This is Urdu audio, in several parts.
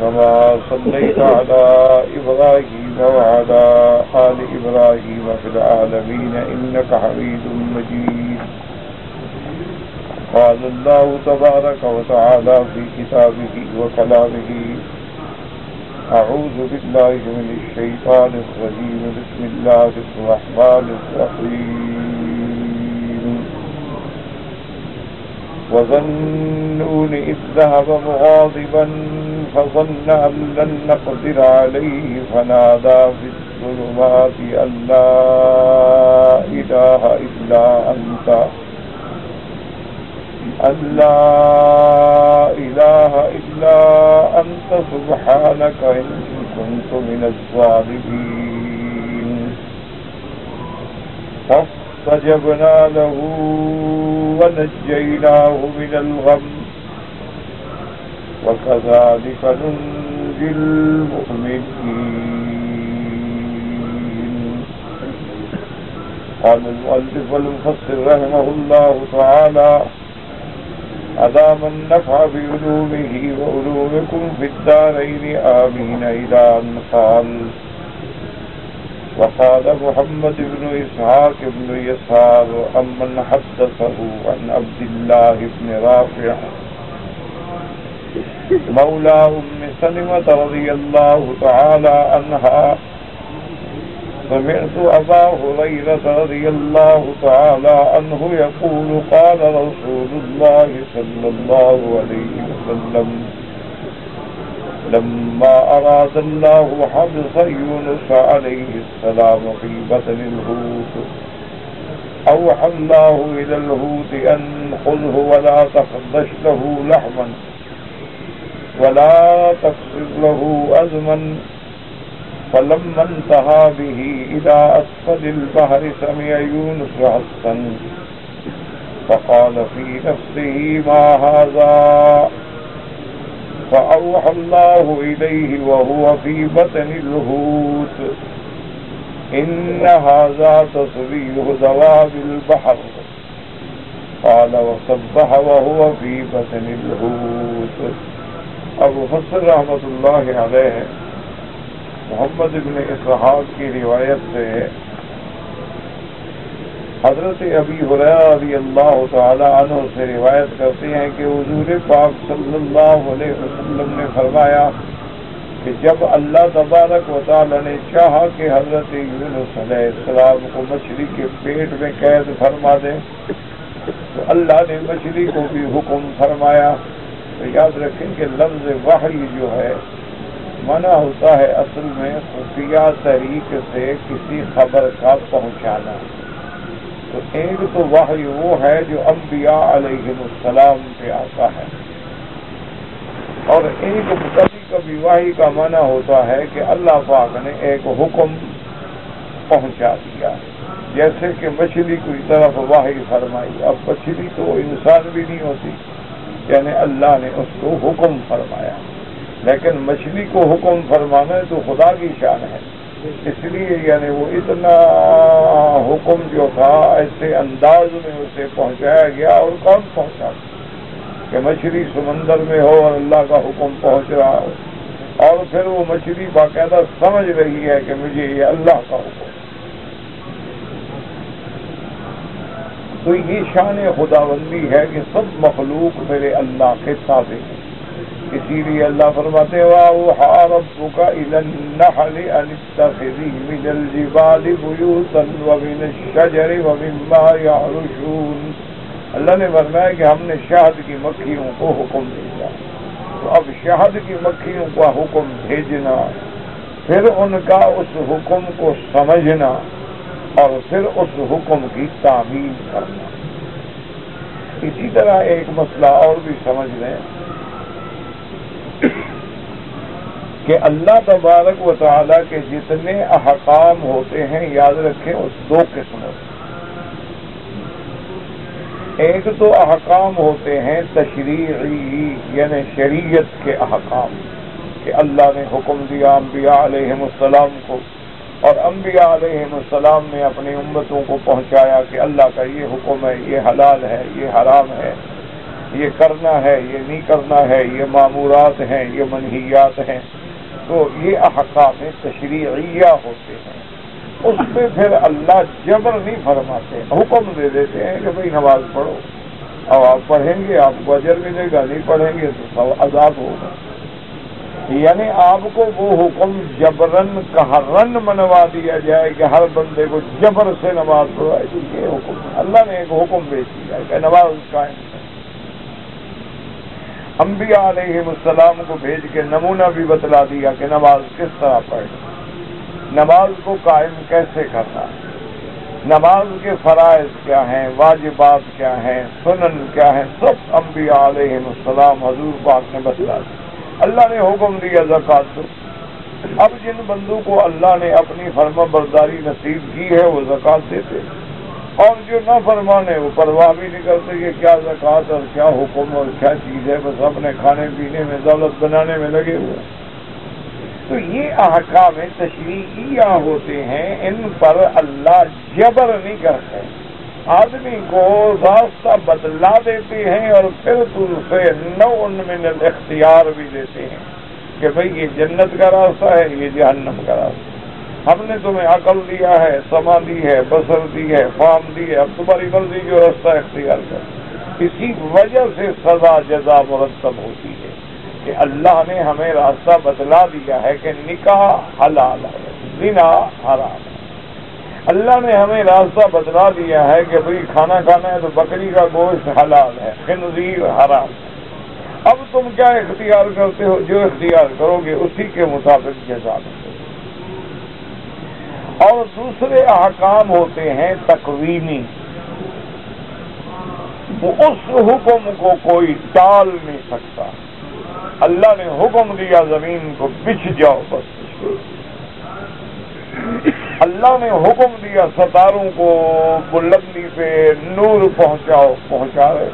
كما صليت على إبراهيم وعلى آل إبراهيم في العالمين إنك حميد مجيد. قال الله تبارك وتعالى في كتابه وكلامه: أعوذ بالله من الشيطان الرجيم. بسم الله الرحمن الرحيم. وظنون إذ ذهب مغاضبا فظن أن لن نقدر عليه فنادى في الظلمات أن لا إله إلا أنت سبحانك إني كنت من الظالمين. فاستجبنا له ونجيناه من الغم وكذلك ننجي المؤمنين. قال المؤلف والمفسر رحمه الله تعالى: أدام النفع بعلومه وعلومكم في الدارين آمين. إلى أن قال: وقال محمد بن إسحاق بن يسار أمن حدثه عن عبد الله بن رافع مولى أم سلمة رضي الله تعالى عنها: سمعت أبا هريرة رضي الله تعالى عنه يقول: قال رسول الله صلى الله عليه وسلم: لما أراد الله حبس يونس عليه السلام في بطن الحوت أوحى الله إلى الحوت أن خذه ولا تخدش له لحما ولا تقصد له أزما. فلما انتهى به إلى أسفل البحر سمع يونس حسا فقال في نفسه: ما هذا؟ فأوحى الله إليه وهو في بطن الحوت: إن هذا تصريح دواب البحر. قال: وسبح وهو في بطن الحوت. ابو حسن رحمۃ اللہ علیہ محمد بن اسحاق کی روایت سے حضرت ابی ہریرہ رضی اللہ تعالی عنہ سے روایت کرتے ہیں کہ حضور پاک صلی اللہ علیہ وسلم نے فرمایا کہ جب اللہ تبارک و تعالی نے چاہا کہ حضرت یونس علیہ السلام کو مچھلی کے پیٹ میں قید فرما دے تو اللہ نے مچھلی کو بھی حکم فرمایا. تو یاد رکھیں کہ لفظ وحی جو ہے منع ہوتا ہے اصل میں خفیہ طریقے سے کسی خبر کا پہنچانا. تو ایک تو وحی وہ ہے جو انبیاء علیہ السلام پہ آتا ہے، اور ایک کبھی کبھی وحی کا معنی ہوتا ہے کہ اللہ پاک نے ایک حکم پہنچا دیا، جیسے کہ مچھلی کی طرف وحی فرمائی. اب مچھلی تو انسان بھی نہیں ہوتی، یعنی اللہ نے اس کو حکم فرمایا، لیکن مچھلی کو حکم فرمانا تو خدا کی شان ہے. اس لیے یعنی وہ اتنا حکم جو تھا ایسے انداز میں اسے پہنچایا گیا. اور کون پہنچا کہ مچھلی سمندر میں ہو اور اللہ کا حکم پہنچ رہا ہو، اور پھر وہ مچھلی باقاعدہ سمجھ رہی ہے کہ مجھے یہ اللہ کا حکم. تو یہ شان خداوندی ہے کہ سب مخلوق میرے اللہ کے تابع ہیں. اسی لیے اللہ فرماتے ہیں: وَأَوْحَىٰ رَبُّكَ إِلَى النَّحْلِ أَنِ اتَّخِذِي مِنَ الْجِبَالِ بُيُوتًا وَمِنَ الشَّجَرِ وَمِمَّا يَعْرُشُونَ. اللہ نے فرمایا کہ ہم نے شہد کی مکھیوں کو حکم دیا. تو اب شہد کی مکھیوں کا حکم بھیجنا، پھر ان کا اس حکم کو سمجھنا، اور پھر اس حکم کی تعمیل کرنا. اسی طرح ایک مسئلہ اور بھی سمجھ لیں کہ اللہ تبارک و تعالیٰ کے جتنے احکام ہوتے ہیں یاد رکھیں اس دو قسموں سے. ایک تو احکام ہوتے ہیں تشریعی یعنی شریعت کے احکام کہ اللہ نے حکم دیا انبیاء علیہ السلام کو، اور انبیاء علیہ السلام نے اپنی امتوں کو پہنچایا کہ اللہ کا یہ حکم ہے، یہ حلال ہے، یہ حرام ہے. یہ کرنا ہے، یہ نہیں کرنا ہے، یہ مامورات ہیں، یہ منہیات ہیں، تو یہ احکام تشریعیہ ہوتے ہیں۔ اس میں پھر اللہ جبر نہیں فرماتے، حکم دے دیتے ہیں کہ بھئی نماز پڑھو، اور آپ پڑھیں گے آپ کو اجر ملے گا، نہیں پڑھیں گے تو عذاب ہوگا۔ یعنی آپ کو وہ حکم جبرن قہرن منوا دیا جائے کہ ہر بندے کو جبر سے نماز پڑھائے، یہ حکم اللہ نے ایک حکم بھیج دیا کہ نماز قائم ہے۔ انبیاء علیہ السلام کو بھیج کے نمونہ بھی بتلا دیا کہ نماز کس طرح پڑھیں، نماز کو قائم کیسے کرنا ہے، نماز کے فرائض کیا ہیں، واجبات کیا ہیں، سنن کیا ہیں، سب انبیاء علیہ السلام حضور پاک نے بتلا دیا۔ اللہ نے حکم دیا زکوٰۃ دو۔ اب جن بندوں کو اللہ نے اپنی فرما برداری نصیب کی ہے وہ زکوٰۃ دیتے، اور جو نہ فرمانے وہ پرواہ بھی نہیں کرتے کہ کیا زکوٰۃ اور کیا حکم اور کیا چیز ہے، بس اپنے کھانے پینے میں دولت بنانے میں لگے ہوئے۔ تو یہ احکام تشریعیہ ہوتے ہیں، ان پر اللہ جبر نہیں کرتے، آدمی کو راستہ بدلا دیتے ہیں اور پھر اسے نوع من الاختیار بھی دیتے ہیں کہ بھئی یہ جنت کا راستہ ہے، یہ جہنم کا راستہ۔ ہم نے تمہیں عقل دیا ہے، سما دی ہے، بصر دی ہے، فہم دی ہے، اب تمہاری مرضی جو راستہ اختیار کر۔ اسی وجہ سے سزا جزا مرتب ہوتی ہے کہ اللہ نے ہمیں راستہ بتلا دیا ہے کہ نکاح حلال ہے، زنا حرام ہے۔ اللہ نے ہمیں راستہ بتلا دیا ہے کہ بھئی کھانا کھانا ہے تو بکری کا گوشت حلال ہے، خنزیر حرام ہے۔ اب تم کیا اختیار کرتے ہو؟ جو اختیار کرو گے اسی کے مطابق جزا دو۔ اور دوسرے احکام ہوتے ہیں تکوینی، اس حکم کو کوئی ٹال نہیں سکتا۔ اللہ نے حکم دیا زمین کو بچھ جاؤ، بس اللہ نے حکم دیا ستاروں کو بلندی پہ نور پہنچاؤ، پہنچا رہے،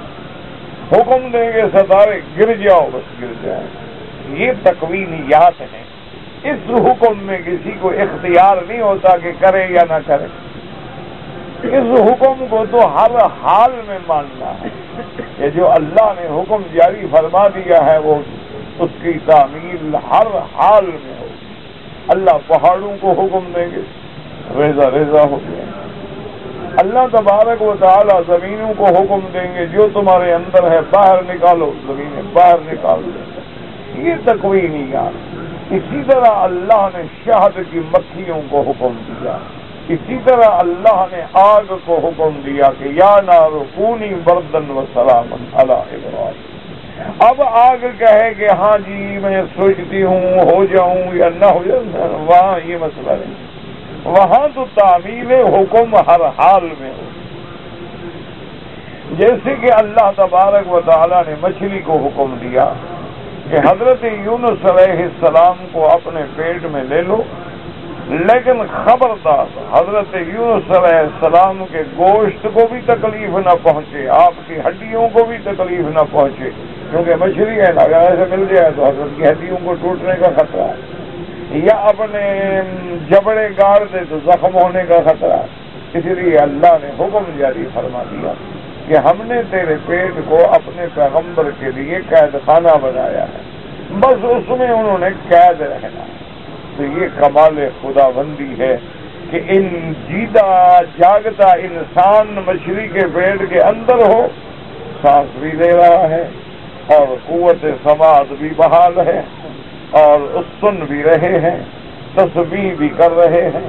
حکم دیں گے ستارے گر جاؤ، بس گر جائیں۔ یہ تکوینیات ہیں، اس حکم میں کسی کو اختیار نہیں ہوتا کہ کرے یا نہ کرے، اس حکم کو تو ہر حال میں ماننا ہے کہ جو اللہ نے حکم جاری فرما دیا ہے وہ اس کی تعمیل ہر حال میں ہو۔ اللہ پہاڑوں کو حکم دیں گے، ریزہ ریزہ ہو گیا۔ اللہ تبارک و تعالی زمینوں کو حکم دیں گے جو تمہارے اندر ہے باہر نکالو، زمینیں باہر نکال دیں۔ یہ تکوینیات۔ اسی طرح اللہ نے شہد کی مکھیوں کو حکم دیا، اسی طرح اللہ نے آگ کو حکم دیا کہ یا نار کونی بردن و سلاما علی ابراہیم۔ اب آگ کہے کہ ہاں جی میں سوچتی ہوں ہو جاؤں یا نہ ہو جاؤں، وہاں یہ مسئلہ نہیں، وہاں تو تعمیل حکم ہر حال میں ہو۔ جیسے کہ اللہ تبارک و تعالی نے مچھلی کو حکم دیا کہ حضرت یونس علیہ السلام کو اپنے پیٹ میں لے لو، لیکن خبردار حضرت یونس علیہ السلام کے گوشت کو بھی تکلیف نہ پہنچے، آپ کی ہڈیوں کو بھی تکلیف نہ پہنچے، کیونکہ مچھلی ہے نا، اگر ایسے مل جائے تو حضرت کی ہڈیوں کو ٹوٹنے کا خطرہ ہے، یا اپنے جبڑے گاڑ دے تو زخم ہونے کا خطرہ ہے۔ اس لیے اللہ نے حکم جاری فرما دیا کہ ہم نے تیرے پیٹ کو اپنے پیغمبر کے لیے قید خانہ بنایا ہے، بس اس میں انہوں نے قید رہنا۔ تو یہ کمال خدا بندی ہے کہ ان جیتا جاگتا انسان مچھلی کے پیٹ کے اندر ہو، سانس بھی لے رہا ہے اور قوت سماعت بھی بحال ہے اور سن بھی رہے ہیں، تسبیح بھی کر رہے ہیں،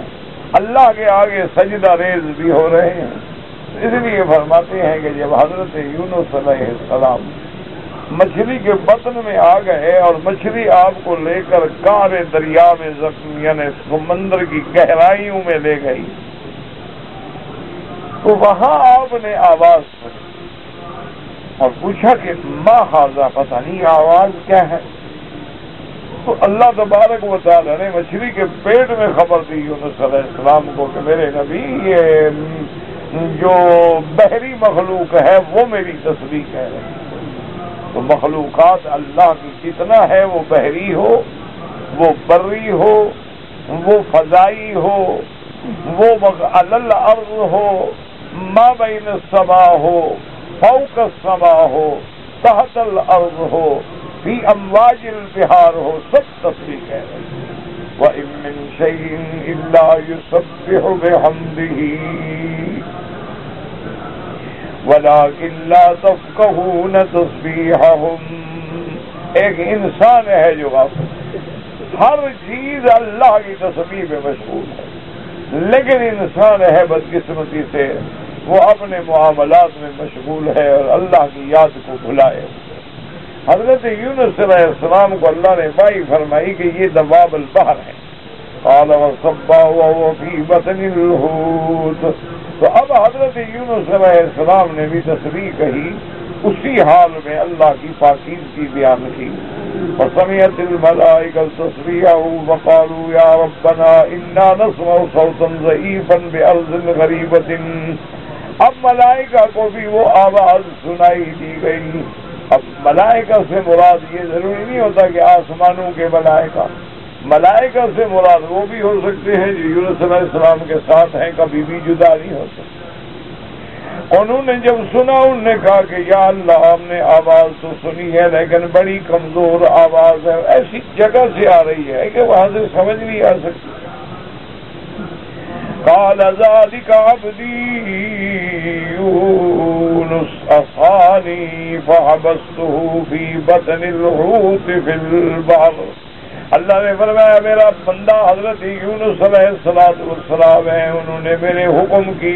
اللہ کے آگے سجدہ ریز بھی ہو رہے ہیں۔ اس لیے فرماتے ہیں کہ جب حضرت یونس علیہ السلام مچھلی کے بطن میں آ گئے اور مچھلی آپ کو لے کر کار دریا میں یعنی سمندر کی گہرائیوں میں لے گئی، تو وہاں آپ نے آواز سنی اور پوچھا کہ ما ھذا، پتہ نہیں آواز کیا ہے۔ تو اللہ تبارک و تعالی نے مچھلی کے پیٹ میں خبر دی یونس علیہ السلام کو کہ میرے نبی یہ جو بحری مخلوق ہے وہ میری تسبیح کہہ رہی ہے۔ تو مخلوقات اللہ کی کتنا ہے، وہ بحری ہو، وہ بری ہو، وہ فضائی ہو، وہ علی الارض ہو، ما بین السماء ہو، فوق السماء ہو، تحت الارض ہو، فی امواج البحار ہو، سب تسبیح کہہ رہے ہیں۔ وَإِن مِّن شَيْءٍ إِلَّا يُسَبِّحُ بِحَمْدِهِ وَلَٰكِن لَّا تَفْقَهُونَ تَسْبِيحَهُمْ۔ ایک انسان ہے جو ہر چیز اللہ کی تسبیح میں مشغول ہے، لیکن انسان ہے بدقسمتی سے وہ اپنے معاملات میں مشغول ہے اور اللہ کی یاد کو بھلائے۔ حضرت یونس علیہ السلام کو اللہ نے وحی فرمائی کہ یہ دواب البحر ہے، قال وصبا وهو في بطن الحوت۔ تو اب حضرت یونس علیہ السلام نے بھی تسبیح کہی، اسی حال میں اللہ کی پاکیزگی بیان کی۔ فسمعت الملائکۃ تسبیحه وقالوا یا ربنا انا نسمع صوتا ضعیفا بارض غریبۃ۔ اب ملائکہ کو بھی وہ آواز سنائی دی گئی۔ اب ملائکہ سے مراد یہ ضروری نہیں ہوتا کہ آسمانوں کے ملائکہ، ملائکہ سے مراد وہ بھی ہو سکتے ہیں جو یونس علیہ السلام کے ساتھ ہیں، کبھی بھی جدا نہیں ہو سکتے۔ انہوں نے جب سنا انہوں نے کہا کہ یا اللہ ہم نے آواز تو سنی ہے لیکن بڑی کمزور آواز ہے، ایسی جگہ سے آ رہی ہے کہ وہاں سے سمجھ نہیں آ سکتی۔ قال ذلك عبدي يونس أخاني فحبسته في بطن الحوت في البحر۔ اللہ نے فرمایا میرا بندہ حضرت یونس علیہ السلام ہے، انہوں نے میرے حکم کی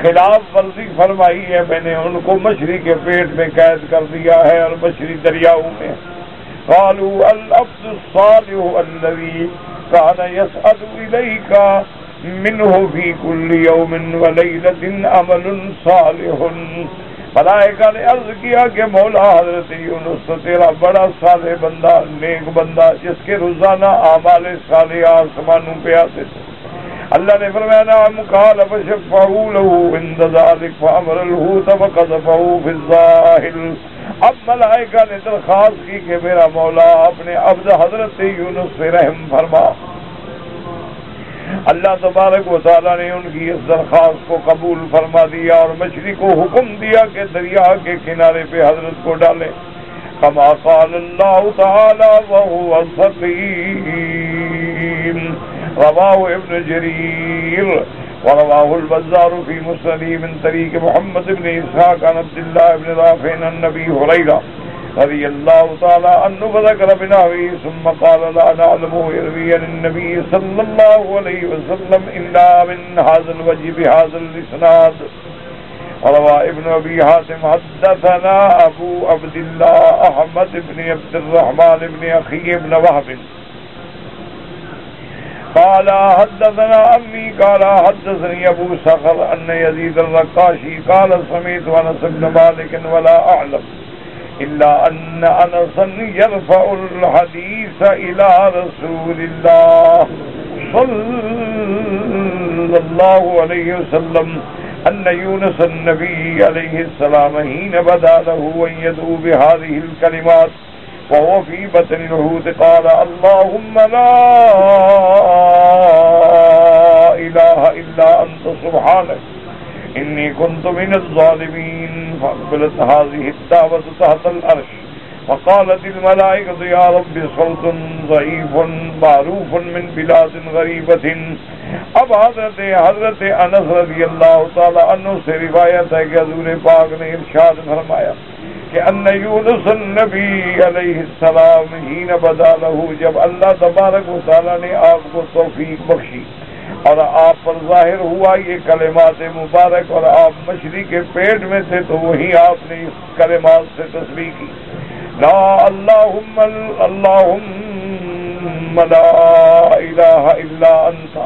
خلاف ورزی فرمائی ہے، میں نے ان کو مچھلی کے پیٹ میں قید کر دیا ہے اور مچھلی دریاؤں میں۔ قالوا العبد الصالح الذي كان يصعد إليك منه في كل يوم وليلة عمل صالح۔ ملائکہ نے عرض کیا کہ مولا حضرت یونس تو تیرا بڑا صالح بندہ، نیک بندہ جس کے روزانہ اعمال صالح آسمانوں پہ آتے تھے۔ اللہ نے فرمایا نعم قال فشفعوا له عند ذلك فأمر الحوت فقذفه في الساحل۔ اب ملائکہ نے درخواست کی کہ میرا مولا اپنے عبد حضرت یونس سے رحم فرما۔ اللہ تبارک و تعالیٰ نے ان کی اس درخواست کو قبول فرما دیا اور مچھلی کو حکم دیا کہ دریا کے کنارے پہ حضرت کو ڈالے۔ کما قال اللہ تعالی وهو سقیم، رواہ ابن جریر ورواه البزار في مسنده من طریق محمد بن اسحاق عن عبد الله بن رافع عن ابي هريرة رضی اللہ تعالی عنہ وذکر بنحوه ثم قال لا نعلمه يروي عن النبي صلى الله عليه وسلم الا من هذا الوجه بهذا الاسناد۔ روى ابن ابي حاتم حدثنا ابو عبد الله احمد بن عبد الرحمن بن اخي بن وهب قال حدثنا عمي قال حدثني ابو صخر ان يزيد الرقاشي قال سمعت انس بن مالك ولا اعلم إلا أن أنسا يرفع الحديث إلى رسول الله صلى الله عليه وسلم أن يونس النبي عليه السلام حين بدا له أن يدعو بهذه الكلمات وهو في بطن الحوت قال اللهم لا إله إلا أنت سبحانك إني كنت من الظالمين۔ فأقبلت هذه الدعوة تحت العرش وقالت الملائكة يا رب صوت ضعيف معروف من بلاد غریبة۔ اب حضرت انس رضی اللہ تعالی عنہ سے روایت ہے کہ حضور پاک نے ارشاد فرمایا کہ ان یونس النبی علیہ السلام حین بدا لہ، جب اللہ تبارک و تعالی نے آپ کو توفیق بخشی اور آپ پر ظاہر ہوا یہ کلمات مبارک اور آپ مچھلی کے پیٹ میں تھے تو وہی آپ نے اس کلمات سے تسبیح کی، لا اللہم لا الہ الا انت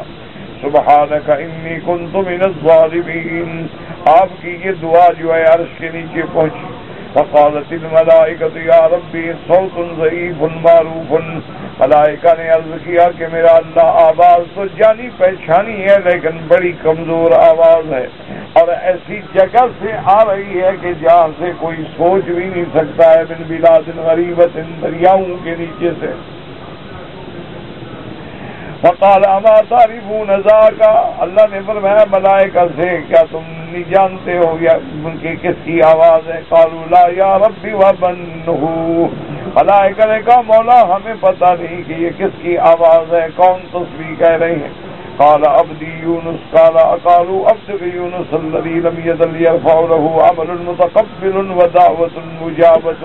سبحانک انی کنت من الظالمین۔ آپ کی یہ دعا جو ہے عرش کے نیچے پہنچی۔ فقالت الملائکۃ یا ربی صوت ضعیف معروف۔ ملائکہ نے عرض کیا کہ میرا اللہ آواز تو جانی پہچانی ہے لیکن بڑی کمزور آواز ہے اور ایسی جگہ سے آ رہی ہے کہ جہاں سے کوئی سوچ بھی نہیں سکتا ہے، من بلاد غریبت، دریاؤں کے نیچے سے۔ فقال اما تعرفون ذاک، اللہ نے فرمایا ملائکہ سے کیا تم نہیں جانتے ہو یا ان کی کس کی آواز ہے؟ قالوا لا یا ربی ومن هو، ملائکہ نے کہا مولا ہمیں پتہ نہیں کہ یہ کس کی آواز ہے، کون تسبیح کہہ رہی ہے؟ قال عبدی یونس، قالوا عبد یونس الذی لم یزل یرفع له عمل متقبل ودعوة مجابة،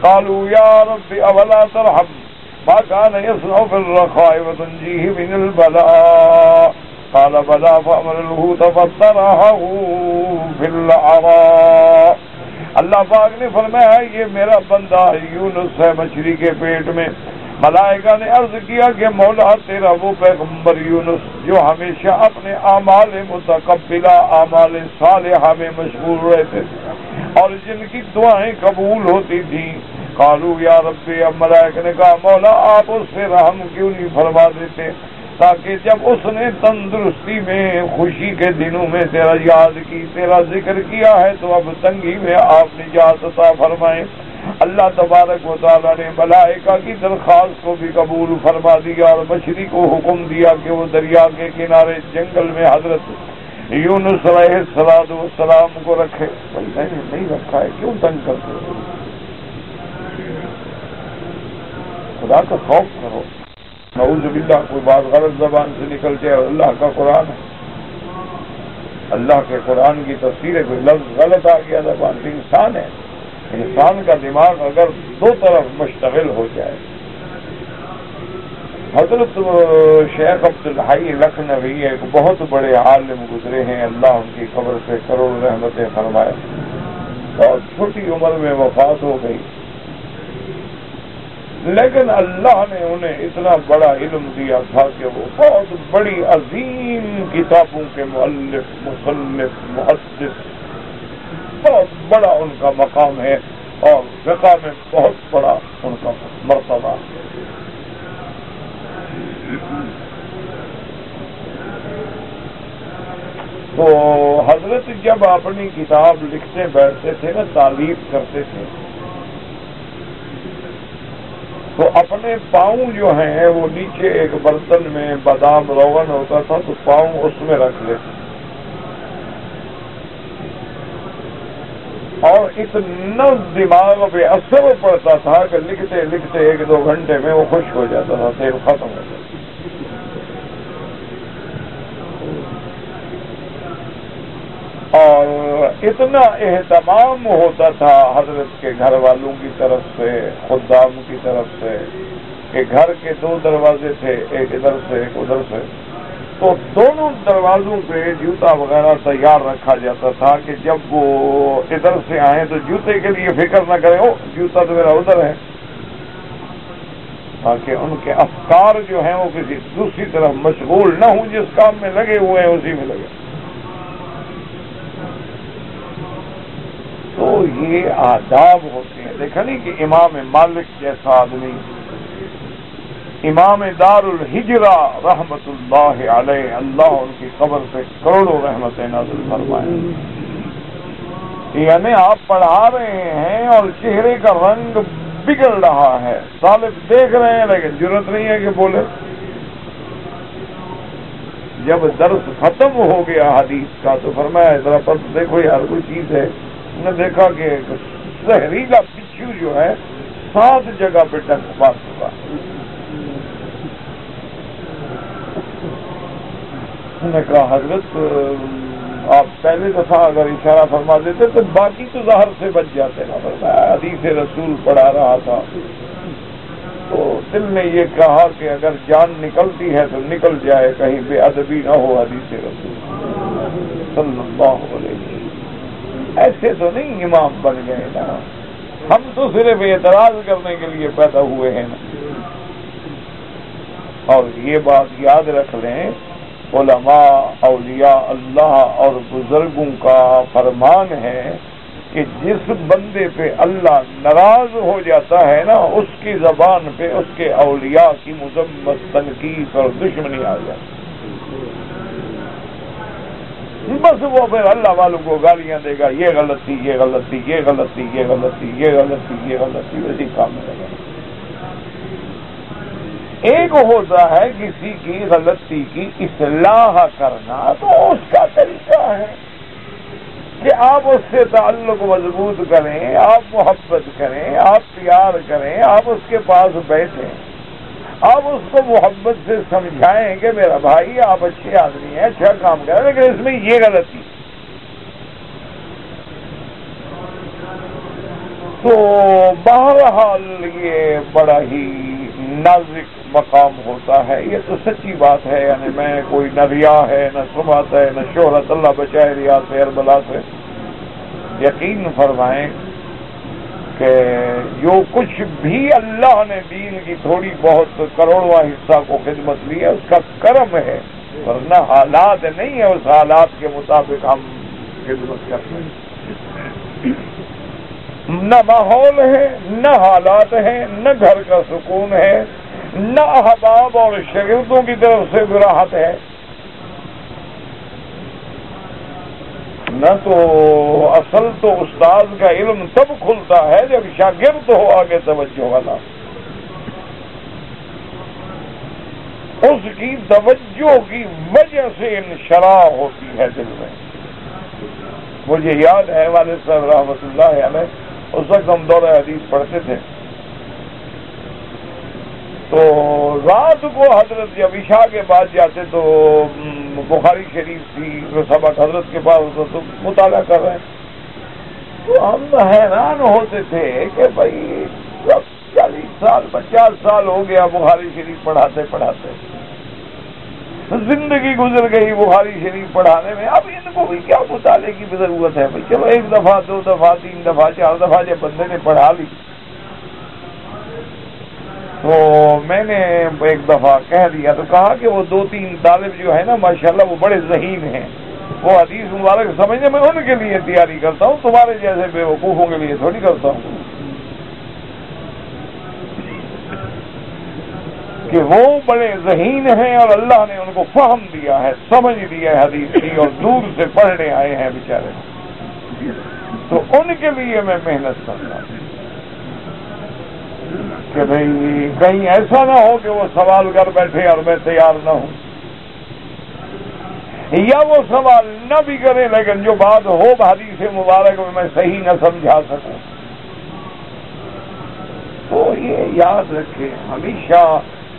قالوا یا رب اولا ترحم ما كان يصنع في الرخاء وتنجيه من البلاء، قال بلى فأمره تفطره في العراء۔ اللہ پاک نے فرمایا یہ میرا بندہ یونس ہے مچھلی کے پیٹ میں۔ ملائکہ نے عرض کیا کہ مولا تیرا وہ پیغمبر یونس جو ہمیشہ اپنے اعمال متقبلہ اعمال صالحہ میں مشغول رہتے اور جن کی دعائیں قبول ہوتی تھیں۔ قالوا یا ربی، اب ملائکہ نے کہا مولا آپ اس سے رحم کیوں نہیں فرما دیتے تاکہ جب اس نے تندرستی میں خوشی کے دنوں میں تیرا یاد کی تیرا ذکر کیا ہے تو اب تنگی میں آپ نجات عطا فرمائیں۔ اللہ تبارک و تعالیٰ نے ملائکہ کی درخواست کو بھی قبول فرما دیا اور مچھلی کو حکم دیا کہ وہ دریا کے کنارے جنگل میں حضرت یونس علیہ السلام کو رکھے۔ نہیں رکھا ہے، کیوں تنگ کرتے ہو؟ خدا کا خوف کرو۔ نعوذ باللہ کوئی بات غلط زبان سے نکل جائے، اللہ کا قرآن ہے، اللہ کے قرآن کی تفسیر ہے، کوئی لفظ غلط آ گیا زبان سے، انسان ہے، انسان کا دماغ اگر دو طرف مشتغل ہو جائے۔ حضرت شیخ عبدالحی لکھنوی ایک بہت بڑے عالم گزرے ہیں، اللہ ان کی قبر سے کروڑ رحمتیں فرمائے، بہت چھوٹی عمر میں وفات ہو گئی، لیکن اللہ نے انہیں اتنا بڑا علم دیا تھا کہ وہ بہت بڑی عظیم کتابوں کے مؤلف مصنف محدث، بہت بڑا ان کا مقام ہے اور فقہ میں بہت بڑا ان کا مرتبہ۔ تو حضرت جب اپنی کتاب لکھتے بیٹھتے تھے نا، تالیف کرتے تھے، تو اپنے پاؤں جو ہیں وہ نیچے ایک برتن میں بادام روغن ہوتا تھا تو پاؤں اس میں رکھ لیتے اور اتنا دماغ پہ اثر پڑتا تھا کہ لکھتے لکھتے 1-2 گھنٹے میں وہ خشک ہو جاتا تھا، تیل ختم ہو جاتا تھا۔ اور اتنا اہتمام ہوتا تھا حضرت کے گھر والوں کی طرف سے، خدام کی طرف سے، کہ گھر کے 2 دروازے تھے، ایک ادھر سے ایک ادھر سے، تو دونوں دروازوں پہ جوتا وغیرہ تیار رکھا جاتا تھا کہ جب وہ ادھر سے آئیں تو جوتے کے لیے فکر نہ کریں او جوتا تو میرا ادھر ہے، تاکہ ان کے افکار جو ہیں وہ کسی دوسری طرف مشغول نہ ہوں، جس کام میں لگے ہوئے ہیں اسی میں لگے۔ تو یہ آداب ہوتے ہیں۔ دیکھا نہیں کہ امام مالک جیسا آدمی، امام دار الحجرہ رحمت اللہ علیہ، اللہ ان کی قبر پہ کروڑوں رحمتیں نازل فرمائے، یعنی آپ پڑھا رہے ہیں اور چہرے کا رنگ بگڑ رہا ہے، طالب دیکھ رہے ہیں لیکن ضرورت نہیں ہے کہ بولے۔ جب درس ختم ہو گیا حدیث کا تو فرمایا ذرا پر دیکھو یار کوئی چیز ہے، نے دیکھا کہ زہریلا بچھو جو ہے 7 جگہ پہ ٹک مار چکا۔ انہوں نے کہا حضرت آپ پہلے دفعہ اگر اشارہ فرما دیتے تو باقی تو ظاہر سے بچ جاتے نا۔ فرمایا حدیث رسول پڑھا رہا تھا تو دل نے یہ کہا کہ اگر جان نکلتی ہے تو نکل جائے، کہیں بے ادبی نہ ہو حدیث رسول صلی اللہ علیہ وسلم۔ ایسے تو نہیں امام بن گئے نا، ہم تو صرف اعتراض کرنے کے لیے پیدا ہوئے ہیں نا۔ اور یہ بات یاد رکھ لیں، علماء اولیاء اللہ اور بزرگوں کا فرمان ہے کہ جس بندے پہ اللہ ناراض ہو جاتا ہے نا، اس کی زبان پہ اس کے اولیاء کی مذمت، تنقید اور دشمنی آ جاتی، بس وہ پھر اللہ والوں کو گالیاں دے گا، یہ غلطی یہ غلطی یہ غلطی یہ غلطی یہ غلطی یہ غلطی، اسی کام میں لگا۔ ایک ہوتا ہے کسی کی غلطی کی اصلاح کرنا، تو اس کا طریقہ ہے، کہ آپ اس سے تعلق مضبوط کریں، آپ محبت کریں، آپ پیار کریں، آپ اس کے پاس بیٹھیں، آپ اس کو محبت سے سمجھائیں کہ میرا بھائی آپ اچھے آدمی ہیں، اچھا کام کریں، لیکن اس میں یہ غلطی۔ تو بہرحال یہ بڑا ہی نازک مقام ہوتا ہے، یہ تو سچی بات ہے، یعنی میں کوئی نہ ریا ہے، نہ سمعت ہے، نہ شہرت، اللہ بچائے ریا سے اور بلا سے۔ یقین فرمائیں کہ جو کچھ بھی اللہ نے دین کی تھوڑی بہت کروڑواں حصہ کو خدمت لی ہے اس کا کرم ہے، ورنہ حالات نہیں ہے اس حالات کے مطابق ہم خدمت کرتے ہیں۔ نہ ماحول ہے، نہ حالات ہیں، نہ گھر کا سکون ہے، نہ احباب اور شاگردوں کی طرف سے راحت ہے، نہ تو اصل تو استاد کا علم تب کھلتا ہے جب شاگرد ہو آگے توجہ والا، اس کی توجہ کی وجہ سے انشراح ہوتی ہے دل میں۔ مجھے یاد ہے والد صاحب رحمۃ اللہ علیہ، اس وقت ہم دورہ حدیث پڑھتے تھے، تو رات کو حضرت جب عشاء کے بعد جاتے تو بخاری شریف کی سبق حضرت کے پاس ہوتا تو مطالعہ کر رہے ہیں، تو ہم حیران ہوتے تھے کہ بھائی 40 سال 50 سال ہو گیا بخاری شریف پڑھاتے پڑھاتے، زندگی گزر گئی بخاری شریف پڑھانے میں، اب ان کو بھی کیا مطالعے کی ضرورت ہے بھائی، چلو 1 دفعہ 2 دفعہ 3 دفعہ 4 دفعہ جب بندے نے پڑھا لی۔ تو میں نے ایک دفعہ کہہ دیا، تو کہا کہ وہ 2-3 طالب جو ہے نا ماشاءاللہ وہ بڑے ذہین ہیں، وہ حدیث مبارک سمجھنے میں ان کے لیے تیاری کرتا ہوں، تمہارے جیسے بے وقوفوں کے لیے تھوڑی کرتا ہوں، کہ وہ بڑے ذہین ہیں اور اللہ نے ان کو فہم دیا ہے، سمجھ دیا ہے حدیث کی، اور دور سے پڑھنے آئے ہیں بیچارے، تو ان کے لیے میں محنت کرتا ہوں کہ بھئی کہیں ایسا نہ ہو کہ وہ سوال کر بیٹھے اور میں تیار نہ ہوں، یا وہ سوال نہ بھی کرے لیکن جو بات ہو حدیث مبارک میں صحیح نہ سمجھا سکوں۔ تو یہ یاد رکھیں، ہمیشہ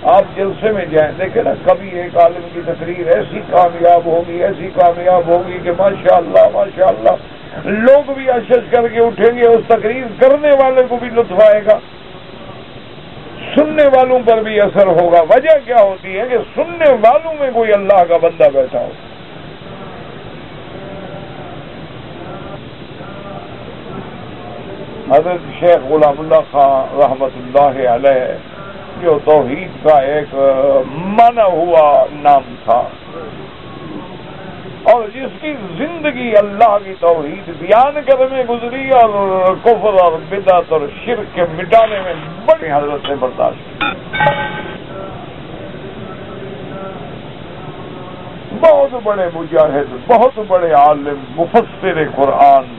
آپ جلسے میں جائیں، دیکھیں نا کبھی ایک عالم کی تقریر ایسی کامیاب ہوگی، ایسی کامیاب ہوگی کہ ماشاءاللہ ماشاءاللہ لوگ بھی اشش کر کے اٹھیں گے، اس تقریر کرنے والے کو بھی لطف آئے گا، سننے والوں پر بھی اثر ہوگا۔ وجہ کیا ہوتی ہے کہ سننے والوں میں کوئی اللہ کا بندہ بیٹھا ہو۔ حضرت شیخ غلام اللہ خان رحمۃ اللہ علیہ جو توحید کا ایک مانا ہوا نام تھا، اور جس کی زندگی اللہ کی توحید بیان کرنے میں گزری اور کفر اور بدعت اور شرک کے مٹانے میں بڑی حضرت نے برداشت کی، بہت بڑے مجاہد، بہت بڑے عالم، مفسر قرآن،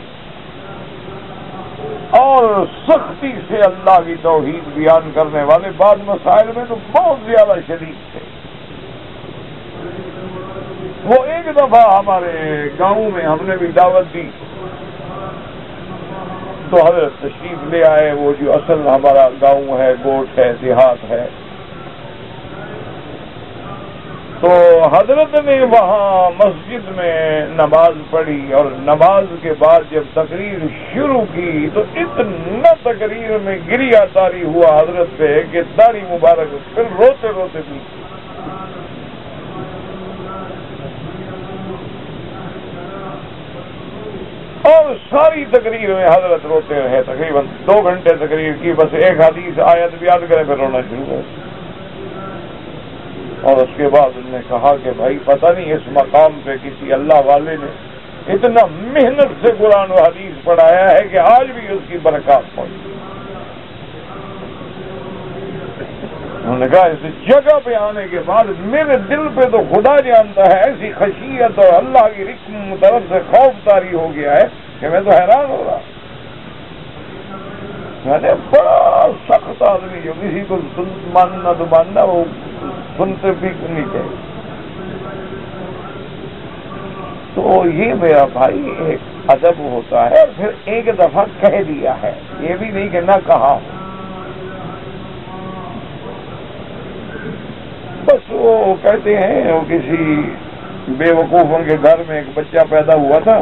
اور سختی سے اللہ کی توحید بیان کرنے والے، بعض مسائل میں تو بہت زیادہ شدید تھے۔ وہ ایک دفعہ ہمارے گاؤں میں ہم نے بھی دعوت دی تو حضرت تشریف لے آئے، وہ جو اصل ہمارا گاؤں ہے، گوٹ ہے، دیہات ہے، تو حضرت نے وہاں مسجد میں نماز پڑھی، اور نماز کے بعد جب تقریر شروع کی تو اتنا تقریر میں گریہ طاری ہوا حضرت پہ کہ داڑھی مبارک پھر روتے روتے بھی، اور ساری تقریر میں حضرت روتے رہے، تقریباً 2 گھنٹے تقریر کی، بس ایک حدیث آیت بیان کرے پھر رونا شروع ہو۔ اور اس کے بعد انہوں نے کہا کہ بھائی پتہ نہیں اس مقام پہ کسی اللہ والے نے اتنا محنت سے قرآن و حدیث پڑھایا ہے کہ آج بھی اس کی برکات پہنچی۔ انہوں نے کہا اس جگہ پہ آنے کے بعد میرے دل پہ تو خدا جانتا ہے ایسی خشیت اور اللہ کی طرف سے خوف طاری ہو گیا ہے کہ میں تو حیران ہو رہا، میں نے بڑا سخت آدمی جو کسی کو ماننا تو ماننا، وہ سنتے بھی نہیں چاہیے۔ تو یہ میرا بھائی ایک ادب ہوتا ہے، اور پھر ایک دفعہ کہہ دیا ہے، یہ بھی نہیں کہ نہ کہا ہو۔ بس وہ کہتے ہیں وہ کسی بے وقوفوں کے گھر میں ایک بچہ پیدا ہوا تھا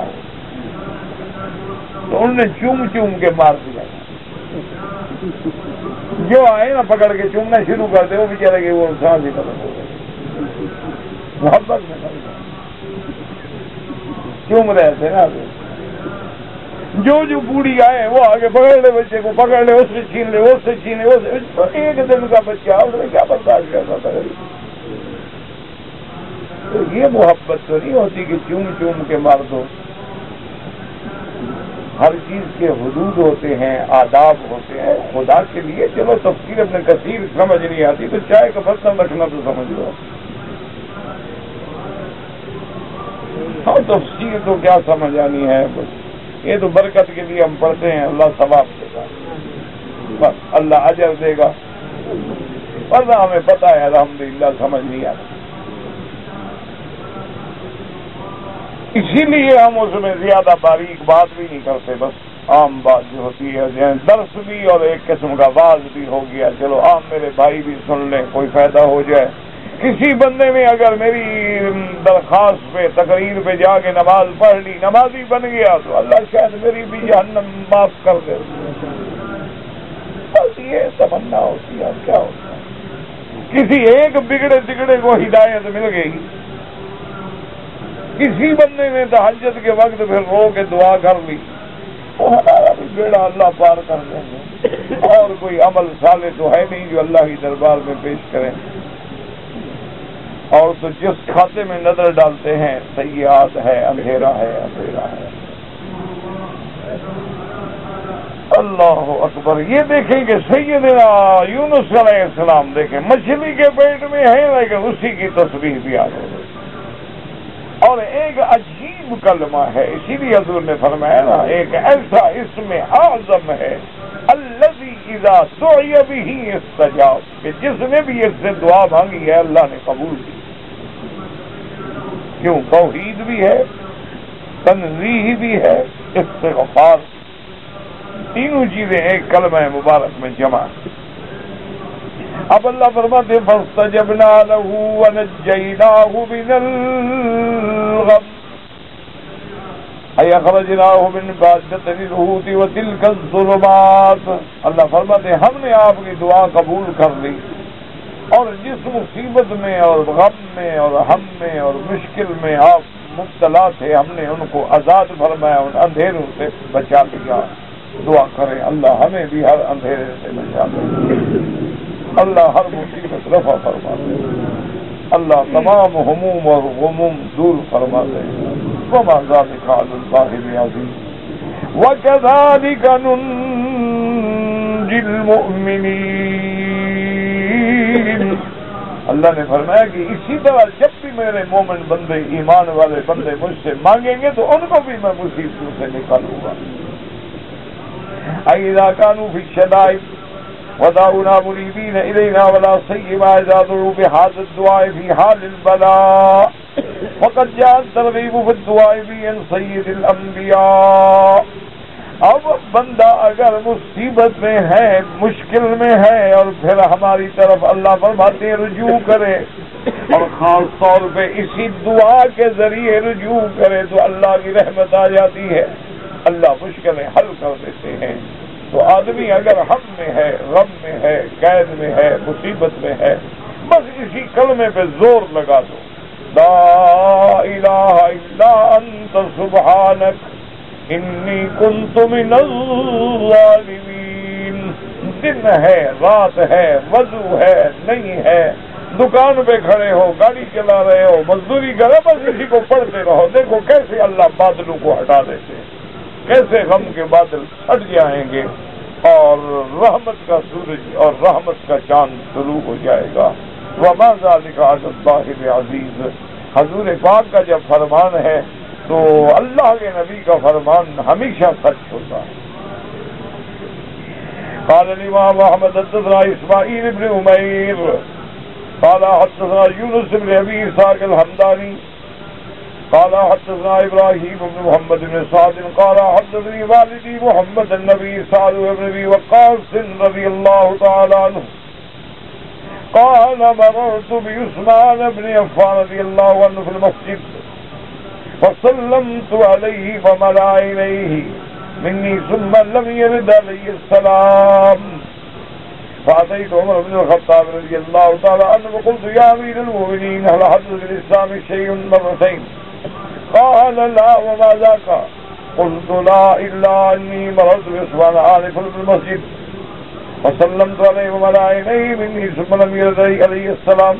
تو انہوں نے چوم چوم کے مار دیا، جو آئے نا پکڑ کے چومنا شروع کر دے وہ بیچارے کہ وہ سانس ہی ختم ہو گئے، محبت میں چوم رہے تھے نا، جو بوڑھی آئے وہ آگے پکڑ لے بچے کو، پکڑ لے اس سے چھین لے، اس سے چھین لے، ایک دن کا بچہ اس نے کیا برداشت کرتا تھا۔ تو یہ محبت تو نہیں ہوتی کہ چوم چوم کے مار دو، ہر چیز کے حدود ہوتے ہیں، آداب ہوتے ہیں خدا کے لیے۔ چلو تفسیر اپنے کثیر سمجھ نہیں آتی تو چائے کا برتن رکھنا تو سمجھ لو، ہاں تفسیر تو کیا سمجھ آنی ہے، بس یہ تو برکت کے لیے ہم پڑھتے ہیں، اللہ ثواب دے گا، بس اللہ اجر دے گا، ورنہ ہمیں پتہ ہے الحمدللہ سمجھ نہیں آتی، اسی لیے ہم اس میں زیادہ باریک بات بھی نہیں کرتے، بس عام بات جو ہوتی ہے درس بھی اور ایک قسم کا واز بھی ہو گیا، چلو عام میرے بھائی بھی سن لیں، کوئی فائدہ ہو جائے۔ کسی بندے نے اگر میری درخواست پہ تقریر پہ جا کے نماز پڑھ لی، نمازی بن گیا تو اللہ شاید میری بھی جہنم معاف کر دے، بس یہ تمنا ہوتی ہے، کیا ہوتا ہے۔ کسی ایک بگڑے تگڑے کو ہدایت مل گئی، کسی بندے نے تہجد کے وقت پھر رو کے دعا کر لی، تو ہمارا بھی بیڑا اللہ پار کر دیں گے، اور کوئی عمل صالح تو ہے نہیں جو اللہ کی دربار میں پیش کریں، اور تو جس کھاتے میں نظر ڈالتے ہیں سیئات ہے، اندھیرا ہے، اندھیرا ہے۔ اللہ اکبر۔ یہ دیکھیں کہ سیدنا یونس علیہ السلام دیکھیں مچھلی کے پیٹ میں ہے لیکن اسی کی تسبیح بھی آ گئی، اور ایک عجیب کلمہ ہے، اسی لیے حضور نے فرمایا نا ایک ایسا اسم اعظم ہے الذی اذا دعی بہ استجاب، کہ جس نے بھی اس سے دعا مانگی ہے اللہ نے قبول کی۔ کیوں؟ توحید بھی ہے، تنزیہ بھی ہے، استغفار، تینوں چیزیں ایک کلمہ مبارک میں جمع۔ اب اللہ فرماتے فاستجبنا له ونجيناه من الغم اي اخرجناه من بطن الحوت وتلك الظلمات۔ اللہ فرماتے ہم نے آپ کی دعا قبول کر لی، اور جس مصیبت میں اور غم میں اور ہم میں اور مشکل میں آپ مبتلا تھے ہم نے ان کو آزاد فرمایا، ان اندھیروں سے بچا لیا۔ دعا کریں اللہ ہمیں بھی ہر اندھیرے سے بچا لے، اللہ ہر مصیبت رفع فرما دے، اللہ تمام ہموم اور غموم دور فرما دے۔ وما ذلك على الله بعزيز وكذلك ننجي المؤمنين۔ اللہ نے فرمایا کہ اسی طرح جب بھی میرے مومن بندے، ایمان والے بندے مجھ سے مانگیں گے تو ان کو بھی میں مصیبتوں سے نکالوں گا۔ اذا كانوا في الشدائد ودعونا منيبين إلينا ولا سيما إذا ضروا بهذا الدعاء في حال البلاء فقد جاء الترغيب في الدعاء بأن سيد الأنبياء۔ اب بندہ اگر مصیبت میں ہے، مشکل میں ہے، اور پھر ہماری طرف اللہ فرماتے رجوع کرے، اور خاص طور پہ اسی دعا کے ذریعے رجوع کرے تو اللہ کی رحمت آ جاتی ہے، اللہ مشکلیں حل کر دیتے ہیں۔ تو آدمی اگر ہم میں ہے، غم میں ہے، قید میں ہے، مصیبت میں ہے، بس اسی کلمے پہ زور لگا دو، لا الہ الا انت سبحانک انی کنت من الظالمین۔ دن ہے، رات ہے، وضو ہے، نہیں ہے، دکان پہ کھڑے ہو، گاڑی چلا رہے ہو، مزدوری کرے، بس اسی کو پڑھتے رہو، دیکھو کیسے اللہ بادلوں کو ہٹا دیتے ہیں، کیسے غم کے بادل ہٹ جائیں گے اور رحمت کا سورج اور رحمت کا چاند طلوع ہو جائے گا۔ وما ذلك على الله بعزيز۔ حضور پاک کا جب فرمان ہے تو اللہ کے نبی کا فرمان ہمیشہ سچ ہوتا ہے۔ قال الامام احمد حدثنا اسماعیل بن عمیر قال حدثنا یونس بن ابی اسحاق الحمدانی قال حدثنا ابراهيم بن محمد بن سعد قال حدثني والدي محمد النبي سعد بن ابي وقاص رضي الله تعالى عنه قال مررت بعثمان بن عفان رضي الله عنه في المسجد فسلمت عليه فملا إليه مني ثم لم يرد علي السلام فأتيت عمر بن الخطاب رضي الله تعالى عنه وقلت يا أمير المؤمنين هل حدث في الإسلام شيء مرتين؟ قال لا وما ذاك؟ قلت لا إلا أني مررت بعثمان آنفا في المسجد فسلمت عليه وملا إليه مني ثم لم يرد علي السلام.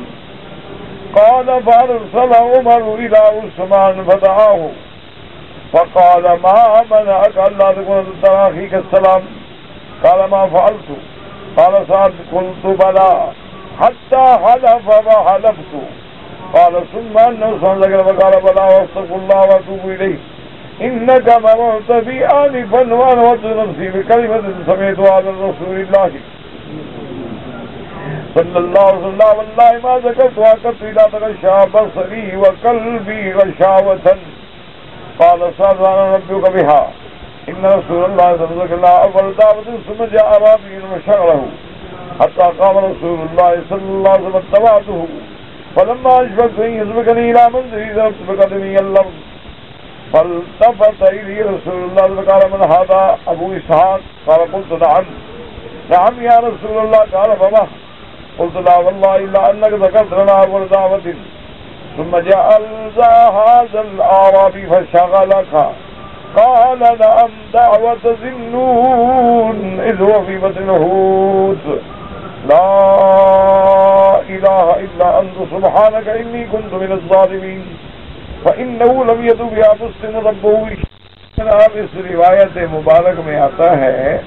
قال فأرسل عمر إلى عثمان فدعاه فقال ما منعك ألا تكون ترى أخيك السلام؟ قال ما فعلت؟ قال سعد قلت بلى حتى حلف فحلفت. قال ثم أنه ذكر فقال بلى واستغفر الله وأتوب إليه إنك مررت بي آنفا وأنوت نفسي بكلمة سمعتها من رسول الله صلى الله عليه وسلم والله ما ذكرتها قط إذا تغشى بصري وقلبي غشاوة. قال سعد أنا أنبئك بها إن رسول الله صلى الله عليه وسلم أول دعوة ثم جاء أعرابي وشغله حتى قام رسول الله صلى الله عليه وسلم اتبعته فلما أشفقت أن يسبقني إلى منزلي ذهبت بقدمي الأرض فالتفت إلي رسول الله فقال من هذا؟ أبو إسحاق. قال قلت نعم. نعم يا رسول الله. قال فما؟ قلت لا والله إلا أنك ذكرت لنا أول دعوة ثم جاء هذا الأعرابي فشغلك. قال نعم دعوة ذي النون إذ هو في بطن الحوت لا إله إلا أنت سبحانك إني كنت من الظالمين فإنه لم يتب يحسن ربه. جناب اس روایت مبارک میں آتا ہے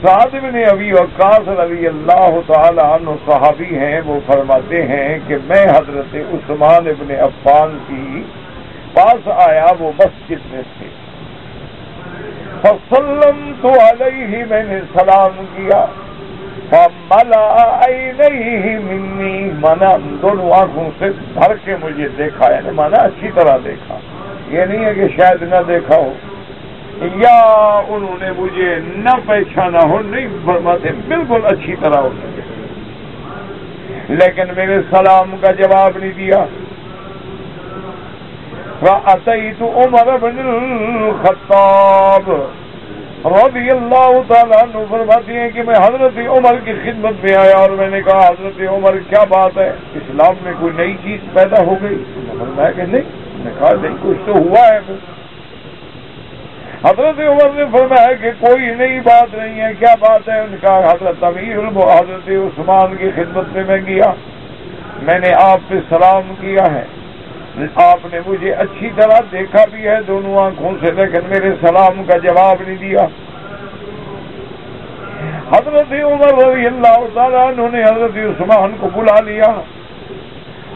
سعد بن ابی وقاص رضی اللہ تعالی عنہ صحابی ہیں، وہ فرماتے ہیں کہ میں حضرت عثمان بن عفان کی پاس آیا، وہ مسجد میں تھے، فسلمت علیہ میں نے سلام کیا، فملأ عینیہ منی مانا دونوں آنکھوں سے بھر کے مجھے دیکھا، یعنی مانا اچھی طرح دیکھا، یہ نہیں ہے کہ شاید نہ دیکھا ہو یا انہوں نے مجھے نہ پہچانا ہو، نہیں فرماتے بالکل اچھی طرح ہو سکے، لیکن میرے سلام کا جواب نہیں دیا۔ فأتيت عمر بن الخطاب رضی اللہ تعالیٰ عنہ فرماتی ہیں کہ میں حضرت عمر کی خدمت میں آیا اور میں نے کہا حضرت عمر کیا بات ہے، اسلام میں کوئی نئی چیز پیدا ہو گئی؟ فرمایا کہ نہیں۔ میں نے کہا نہیں کچھ تو ہوا ہے۔ حضرت عمر نے فرمایا کہ کوئی نئی بات نہیں ہے، کیا بات ہے؟ ان کا حضرت حضرت عثمان کی خدمت میں گیا، میں نے آپ پہ سلام کیا ہے، آپ نے مجھے اچھی طرح دیکھا بھی ہے دونوں آنکھوں سے، لیکن میرے سلام کا جواب نہیں دیا۔ حضرت عمر رضی اللہ تعالیٰ عنہ نے حضرت عثمان کو بلا لیا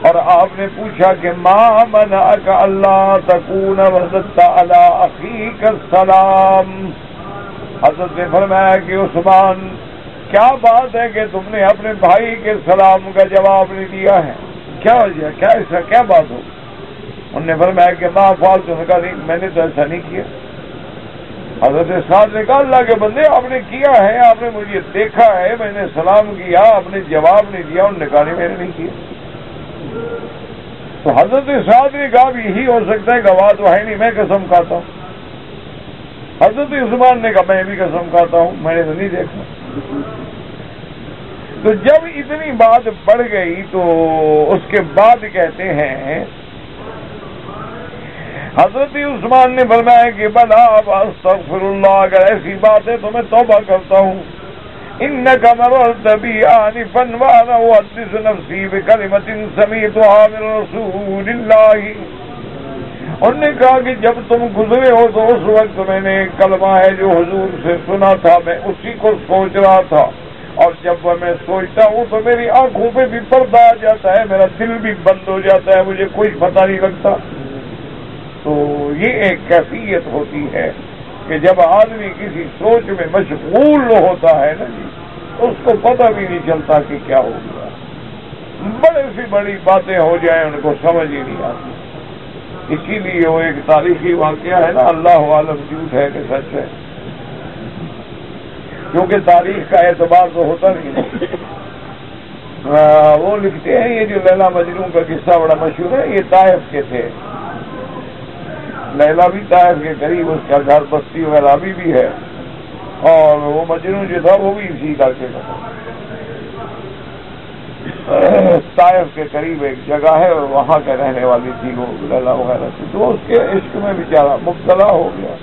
اور آپ نے پوچھا کہ ما منعک اللہ تکون وردت علی اخیک السلام۔ حضرت نے فرمایا کہ عثمان کیا بات ہے کہ تم نے اپنے بھائی کے سلام کا جواب نہیں دیا ہے، کیا وجہ، کیا ایسا کیا بات ہو؟ انہوں نے فرمایا کہ ما فعلت، نے کہا نہیں میں نے تو ایسا نہیں کیا۔ حضرت سعد نے کہا اللہ کے بندے آپ نے کیا ہے، آپ نے مجھے دیکھا ہے، میں نے سلام کیا، آپ نے جواب نہیں دیا۔ انہوں نے کہا نہیں میں نے نہیں کیا۔ تو حضرت سعد نے کہا بھی یہی ہو سکتا ہے، گواہ تو ہے نہیں، میں قسم کھاتا ہوں۔ حضرت عثمان نے کہا میں بھی قسم کھاتا ہوں، میں نے تو نہیں دیکھا۔ تو جب اتنی بات بڑھ گئی تو اس کے بعد کہتے ہیں حضرت عثمان نے فرمایا کہ بلا استغفر اللہ، اگر ایسی بات ہے تو میں توبہ کرتا ہوں۔ انک مررت بی آنفا وانا احدث نفسی بکلمۃ سمعتها من رسول اللہ۔ انہوں نے کہا کہ جب تم گزرے ہو تو اس وقت میں نے کلمہ ہے جو حضور سے سنا تھا، میں اسی کو سوچ رہا تھا، اور جب میں سوچتا ہوں تو میری آنکھوں پہ بھی پردہ آ جاتا ہے، میرا دل بھی بند ہو جاتا ہے، مجھے کوئی پتہ نہیں لگتا۔ تو یہ ایک کیفیت ہوتی ہے کہ جب آدمی کسی سوچ میں مشغول ہوتا ہے نا جی، اس کو پتہ بھی نہیں چلتا کہ کیا ہو گیا، بڑے سی بڑی باتیں ہو جائیں ان کو سمجھ ہی نہیں آتی۔ اسی لیے وہ ایک تاریخی واقعہ ہے نا، اللہ عالم جھوٹ ہے کہ سچ ہے، کیونکہ تاریخ کا اعتبار تو ہوتا نہیں۔ وہ لکھتے ہیں یہ جو لیلا مجنون کا قصہ بڑا مشہور ہے، یہ طائف کے تھے، لیلا بھی طائف کے قریب، اس کا گھر بستی وغیرہ بھی ہے، اور وہ مجنون جو تھا وہ بھی اسی علاقے کا تھا۔ طائف کے قریب ایک جگہ ہے اور وہاں کے رہنے والی تھی وہ لیلا وغیرہ تھی، تو اس کے عشق میں بیچارہ مبتلا ہو گیا۔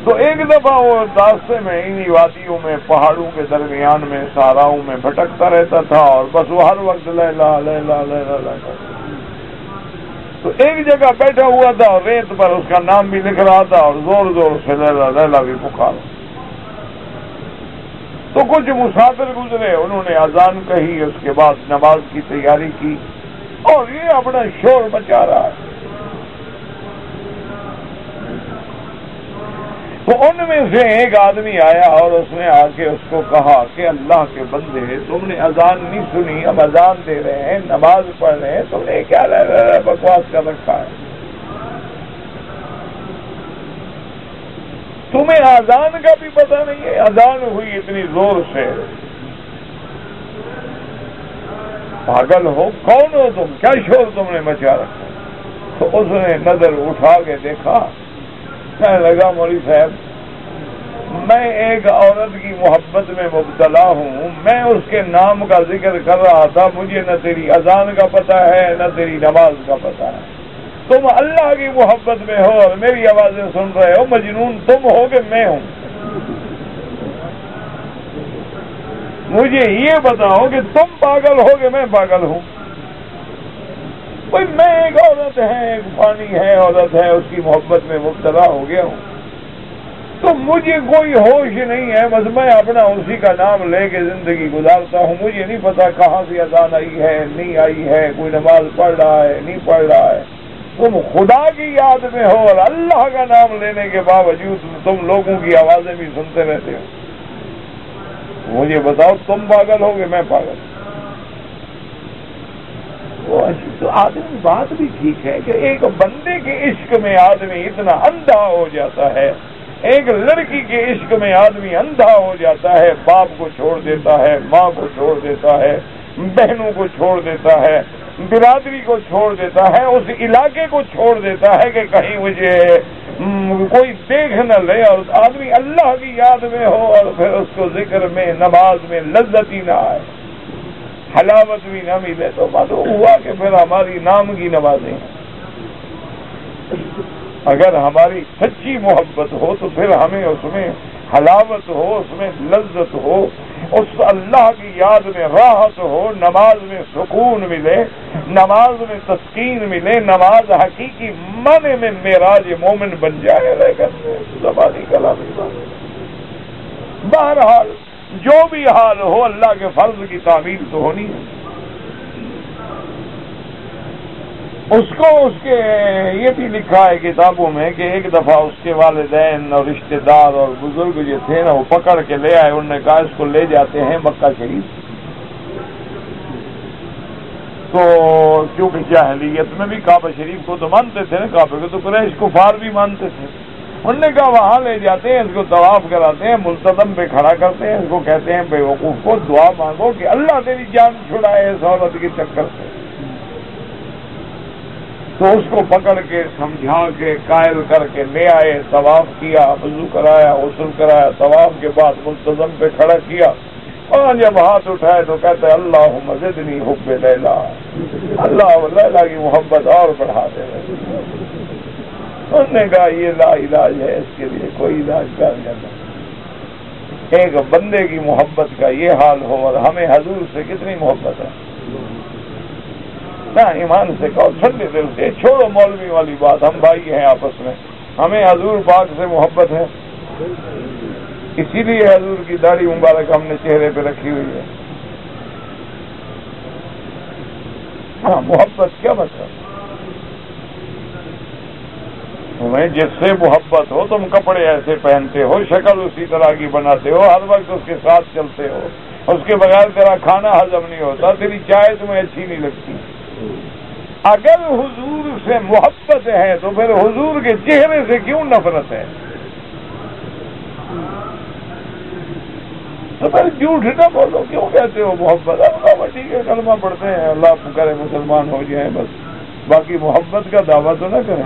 تو ایک دفعہ وہ راستے میں انہی وادیوں میں، پہاڑوں کے درمیان میں، صحراؤں میں بھٹکتا رہتا تھا، اور بس وہ ہر وقت لیلا لیلا لیلا لیلا۔ تو ایک جگہ بیٹھا ہوا تھا اور ریت پر اس کا نام بھی لکھ رہا تھا، اور زور زور سے لیلا لیلا بھی پکارا۔ تو کچھ مسافر گزرے، انہوں نے اذان کہی، اس کے بعد نماز کی تیاری کی، اور یہ اپنا شور مچا رہا ہے۔ تو ان میں سے ایک آدمی آیا اور اس نے آ کے اس کو کہا کہ اللہ کے بندے، تم نے اذان نہیں سنی، اب اذان دے رہے ہیں، نماز پڑھ رہے ہیں، تم نے کیا بکواس کر رکھا ہے؟ تمہیں اذان کا بھی پتہ نہیں ہے؟ اذان ہوئی اتنی زور سے، پاگل ہو، کون ہو تم؟ کیا شور تم نے مچا رکھا؟ تو اس نے نظر اٹھا کے دیکھا، کہنے لگا مولوی صاحب میں ایک عورت کی محبت میں مبتلا ہوں، میں اس کے نام کا ذکر کر رہا تھا، مجھے نہ تیری اذان کا پتہ ہے نہ تیری نماز کا پتہ ہے، تم اللہ کی محبت میں ہو اور میری آوازیں سن رہے ہو، مجنون تم ہو کہ میں ہوں؟ مجھے یہ بتاؤ کہ تم پاگل ہو کہ میں پاگل ہوں؟ بھائی میں ایک عورت ہے، ایک فانی ہے عورت ہے، اس کی محبت میں مبتلا ہو گیا ہوں، تو مجھے کوئی ہوش نہیں ہے، بس میں اپنا اسی کا نام لے کے زندگی گزارتا ہوں، مجھے نہیں پتا کہاں سے اذان آئی ہے نہیں آئی ہے، کوئی نماز پڑھ رہا ہے نہیں پڑھ رہا ہے۔ تم خدا کی یاد میں ہو اور اللہ کا نام لینے کے باوجود تم لوگوں کی آوازیں بھی سنتے رہتے ہو، مجھے بتاؤ تم پاگل ہو کہ میں پاگل؟ تو آدمی بات بھی ٹھیک ہے کہ ایک بندے کے عشق میں آدمی اتنا اندھا ہو جاتا ہے، ایک لڑکی کے عشق میں آدمی اندھا ہو جاتا ہے، باپ کو چھوڑ دیتا ہے، ماں کو چھوڑ دیتا ہے، بہنوں کو چھوڑ دیتا ہے، برادری کو چھوڑ دیتا ہے، اس علاقے کو چھوڑ دیتا ہے کہ کہیں مجھے کوئی دیکھ نہ لے، اور آدمی اللہ کی یاد میں ہو اور پھر اس کو ذکر میں، نماز میں لذت ہی نہ آئے، حلاوت بھی نہ ملے، تو معلوم ہوا کہ پھر ہماری نام کی نمازیں ہیں۔ اگر ہماری سچی محبت ہو تو پھر ہمیں اس میں حلاوت ہو، اس میں لذت ہو، اس اللہ کی یاد میں راحت ہو، نماز میں سکون ملے، نماز میں تسکین ملے، نماز حقیقی معنی میں معراج مومن بن جائے، لیکن زبانی کلامی بات۔ بہرحال جو بھی حال ہو، اللہ کے فرض کی تعمیل تو ہونی ہے۔ اس کو اس کے یہ بھی لکھا ہے کتابوں میں کہ ایک دفعہ اس کے والدین اور رشتہ دار اور بزرگ جو تھے نا، وہ پکڑ کے لے آئے، انہوں نے کہا اس کو لے جاتے ہیں مکہ شریف۔ تو کیونکہ جاہلیت میں بھی کعبہ شریف کو تو مانتے تھے نا، کعبے کو تو قریش کفار بھی مانتے تھے، انہوں نے کہا وہاں لے جاتے ہیں، اس کو طواف کراتے ہیں، ملتزم پہ کھڑا کرتے ہیں، اس کو کہتے ہیں بے وقوف کو دعا مانگو کہ اللہ تیری جان چھڑائے اس عورت کے چکر سے۔ تو اس کو پکڑ کے سمجھا کے قائل کر کے لے آئے، طواف کیا، وضو کرایا، غسل کرایا، طواف کے بعد ملتزم پہ کھڑا کیا، اور جب ہاتھ اٹھائے تو کہتے ہیں اللہم زدنی حب لیلا، اللہ لیلا کی محبت اور بڑھا دے۔ انہوں نے کہا یہ لا علاج ہے، اس کے لیے کوئی علاج کر جاتا۔ ایک بندے کی محبت کا یہ حال ہو، اور ہمیں حضور سے کتنی محبت ہے نا، ایمان سے کہو، ٹھنڈے دل سے، چھوڑو مولوی والی بات، ہم بھائی ہیں آپس میں، ہمیں حضور پاک سے محبت ہے، اسی لیے حضور کی داڑھی مبارک ہم نے چہرے پہ رکھی ہوئی ہے۔ ہاں محبت کیا مطلب؟ تمہیں جس سے محبت ہو، تم کپڑے ایسے پہنتے ہو، شکل اسی طرح کی بناتے ہو، ہر وقت اس کے ساتھ چلتے ہو، اس کے بغیر تیرا کھانا ہضم نہیں ہوتا، تیری چائے تمہیں اچھی نہیں لگتی، اگر حضور سے محبت ہے تو پھر حضور کے چہرے سے کیوں نفرت ہے؟ تو پھر جھوٹ نہ بولو، کیوں کہتے ہو محبت؟ اللہ ٹھیک ہے، کلمہ پڑھتے ہیں، اللہ کرے مسلمان ہو جائیں، بس باقی محبت کا دعویٰ تو نہ کریں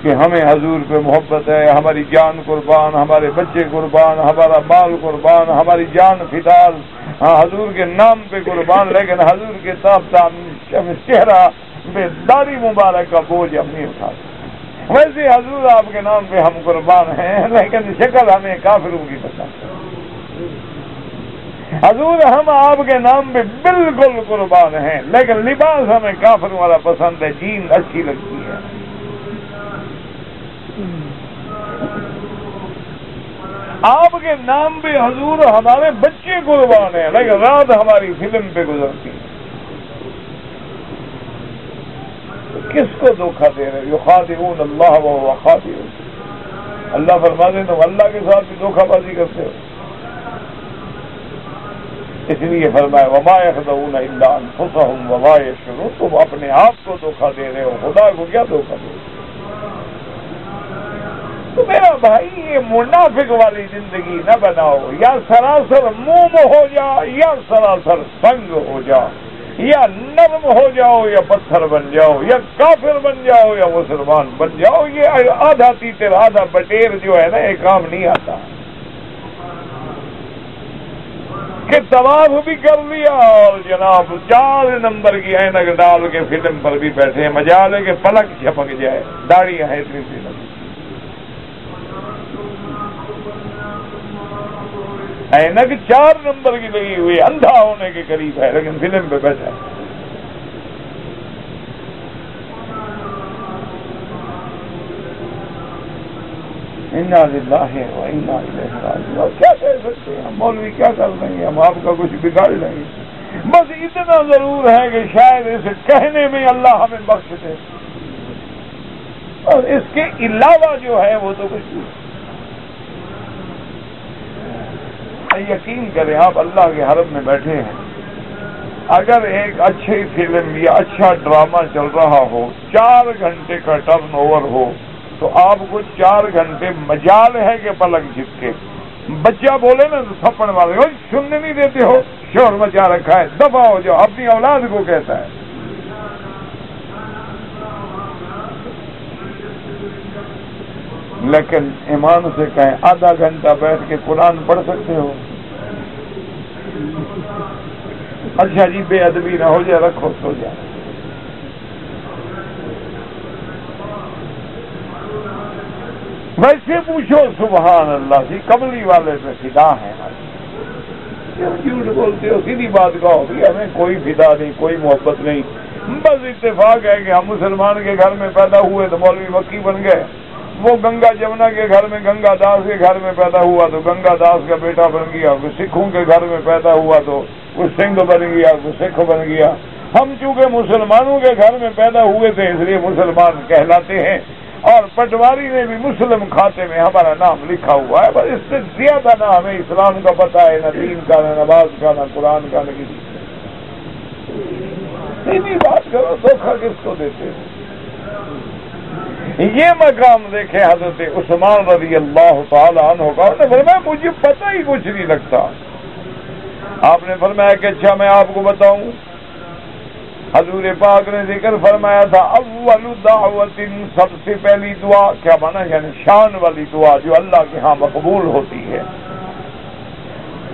کہ ہمیں حضور پہ محبت ہے، ہماری جان قربان، ہمارے بچے قربان، ہمارا مال قربان، ہماری جان فدال، ہاں حضور کے نام پہ قربان، لیکن حضور کے ساتھ چہرہ پہ داڑھی مبارک کا بوجھ ہم نہیں اٹھاتے۔ ویسے حضور آپ کے نام پہ ہم قربان ہیں، لیکن شکل ہمیں کافروں کی پسند ہے۔ حضور ہم آپ کے نام پہ بالکل قربان ہیں، لیکن لباس ہمیں کافروں والا پسند ہے، جین اچھی لگتی ہے۔ آپ کے نام پہ حضور ہمارے بچے قربان ہیں، لیکن رات ہماری فلم پہ گزرتی ہے۔ کس کو دھوکہ دے رہے؟ یخادعون اللہ وهو خادعهم، اللہ فرماتے ہیں تم اللہ کے ساتھ بھی دھوکہ بازی کرتے ہو۔ اس لیے فرمایا وما يخدعون الا انفسهم وما يشعرون، تم اپنے آپ کو دھوکہ دے رہے ہو، خدا کو کیا دھوکہ دے رہے ہو؟ تو میرا بھائی یہ منافق والی زندگی نہ بناؤ، یا سراسر موم ہو جا یا سراسر سنگ ہو جا، یا نرم ہو جاؤ یا پتھر بن جاؤ، یا کافر بن جاؤ یا مسلمان بن جاؤ۔ یہ آدھا تیتر آدھا بٹیر جو ہے نا، یہ کام نہیں آتا کہ طواف بھی کر لیا اور جناب 4 نمبر کی اینک ڈال کے فلم پر بھی بیٹھے ہیں، مجال ہے کہ پلک جھپک جائے، داڑیاں ہیں اتنی سی لگی، اینک 4 نمبر کی لگی ہوئی، اندھا ہونے کے قریب ہے، لیکن فلم پہ بیٹھا ہے۔ انا للہ و انا الیہ راجعون۔ کیا کہہ سکتے ہیں ہم؟ مولوی کیا کر لیں گے؟ ہم آپ کا کچھ بگاڑ لیں گے؟ بس اتنا ضرور ہے کہ شاید اسے کہنے میں اللہ ہمیں بخش دے، اور اس کے علاوہ جو ہے وہ تو کچھ نہیں۔ یقین کریں، آپ اللہ کے حرم میں بیٹھے ہیں، اگر ایک اچھی فلم یا اچھا ڈرامہ چل رہا ہو، 4 گھنٹے کا ٹرن اوور ہو، تو آپ کو 4 گھنٹے مجال ہے کہ پلک جھپکے۔ بچہ بولے نا تو تھپڑ مارے، سننے نہیں دیتے ہو، شور مچا رکھا ہے، دفع ہو جاؤ، اپنی اولاد کو کہتا ہے۔ لیکن ایمان سے کہیں آدھا گھنٹہ بیٹھ کے قرآن پڑھ سکتے ہو؟ اچھا جی بے ادبی نہ ہو جائے، رکھو سو جائے۔ ویسے پوچھو سبحان اللہ جی، قبلی والے پہ فدا ہے، کیوں جھوٹ بولتے ہو؟ سیدھی بات کہو کہ ہمیں کوئی فدا نہیں، کوئی محبت نہیں، بس اتفاق ہے کہ ہم مسلمان کے گھر میں پیدا ہوئے تو مولوی مکی بن گئے، وہ گنگا جمنا کے گھر میں، گنگا داس کے گھر میں پیدا ہوا تو گنگا داس کا بیٹا بن گیا، کوئی سکھوں کے گھر میں پیدا ہوا تو کوئی سنگھ بن گیا، کوئی سکھ بن گیا۔ ہم چونکہ مسلمانوں کے گھر میں پیدا ہوئے تھے اس لیے مسلمان کہلاتے ہیں، اور پٹواری نے بھی مسلم کھاتے میں ہمارا نام لکھا ہوا ہے، بس اس سے زیادہ نہ ہمیں اسلام کا پتہ ہے، نہ دین کا، نہ نماز کا، نہ قرآن کا، نہ کسی سیدھی بات کرو، دھوکہ کس کو دیتے ہیں؟ یہ مقام دیکھے حضرت عثمان رضی اللہ تعالی عنہ کا، انہوں نے فرمایا مجھے پتہ ہی کچھ نہیں لگتا۔ آپ نے فرمایا کہ اچھا میں آپ کو بتاؤں، حضور پاک نے ذکر فرمایا تھا اول دعوت، سب سے پہلی دعا، کیا مانا؟ یعنی شان والی دعا جو اللہ کے ہاں مقبول ہوتی ہے۔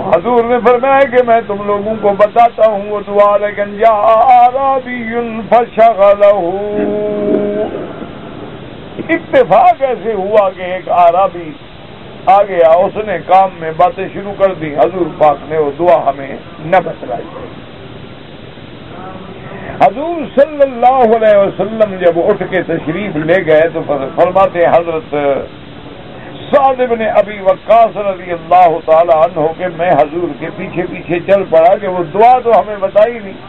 حضور نے فرمایا کہ میں تم لوگوں کو بتاتا ہوں وہ دعا، لیکن جاء اعرابی فشغلہ، اتفاق ایسے ہوا کہ ایک اعرابی آ گیا، اس نے کام میں باتیں شروع کر دی، حضور پاک نے وہ دعا ہمیں نہ بتلائی۔ حضور صلی اللہ علیہ وسلم جب اٹھ کے تشریف لے گئے تو فرماتے حضرت سعد بن ابی وقاص رضی اللہ تعالی عنہ کہ میں حضور کے پیچھے پیچھے چل پڑا کہ وہ دعا تو ہمیں بتائی نہیں۔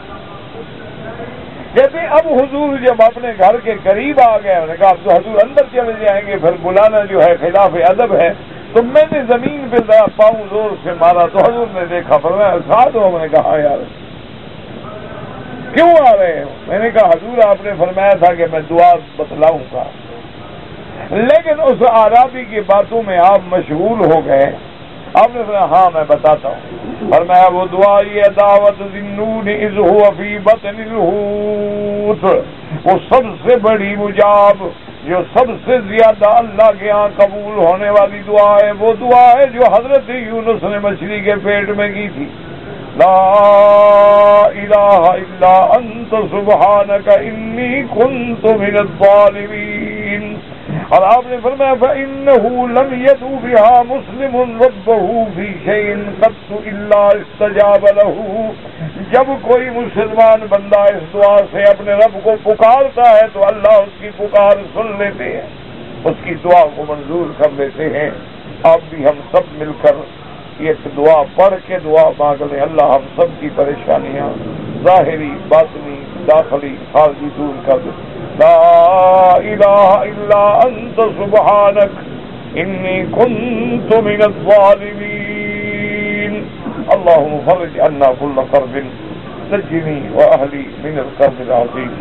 کہتے اب حضور جب اپنے گھر کے قریب آ گئے، انہوں نے کہا اب تو حضور اندر چلے جائیں گے، پھر بلانا جو ہے خلاف ادب ہے، تو میں نے زمین پہ ذرا پاؤں زور سے مارا تو حضور نے دیکھا، فرمایا ساتھ ہو؟ میں نے کہا یار کیوں آ رہے ہو؟ میں نے کہا حضور آپ نے فرمایا تھا کہ میں دعا بتلاؤں گا، لیکن اس اعرابی کی باتوں میں آپ مشغول ہو گئے۔ آپ نے فرمایا ہاں میں بتاتا ہوں۔ فرمایا وہ دعا یہ دعوت ذنون اذ هو فی بطن الحوت، وہ سب سے بڑی مجاب، جو سب سے زیادہ اللہ کے ہاں قبول ہونے والی دعا ہے، وہ دعا ہے جو حضرت یونس نے مچھلی کے پیٹ میں کی تھی، لا الہ الا انت سبحانک انی کنت من الظالمین۔ اور آپ نے فرمایا فإنه لم يدع بها مسلم ربه في شيء قط الا استجاب له، جب کوئی مسلمان بندہ اس دعا سے اپنے رب کو پکارتا ہے تو اللہ اس کی پکار سن لیتے ہیں، اس کی دعا کو منظور کر لیتے ہیں۔ آپ بھی ہم سب مل کر ایک دعا پڑھ کے دعا مانگ لیں، اللہ ہم سب کی پریشانیاں ظاہری باطنی داخلی خارجی دور کر دے۔ لا الہ الا انت سبحانک انی کنت من الظالمین، اللہم فرج عنا کل کرب نجنی واہلی من الکرب العظیم۔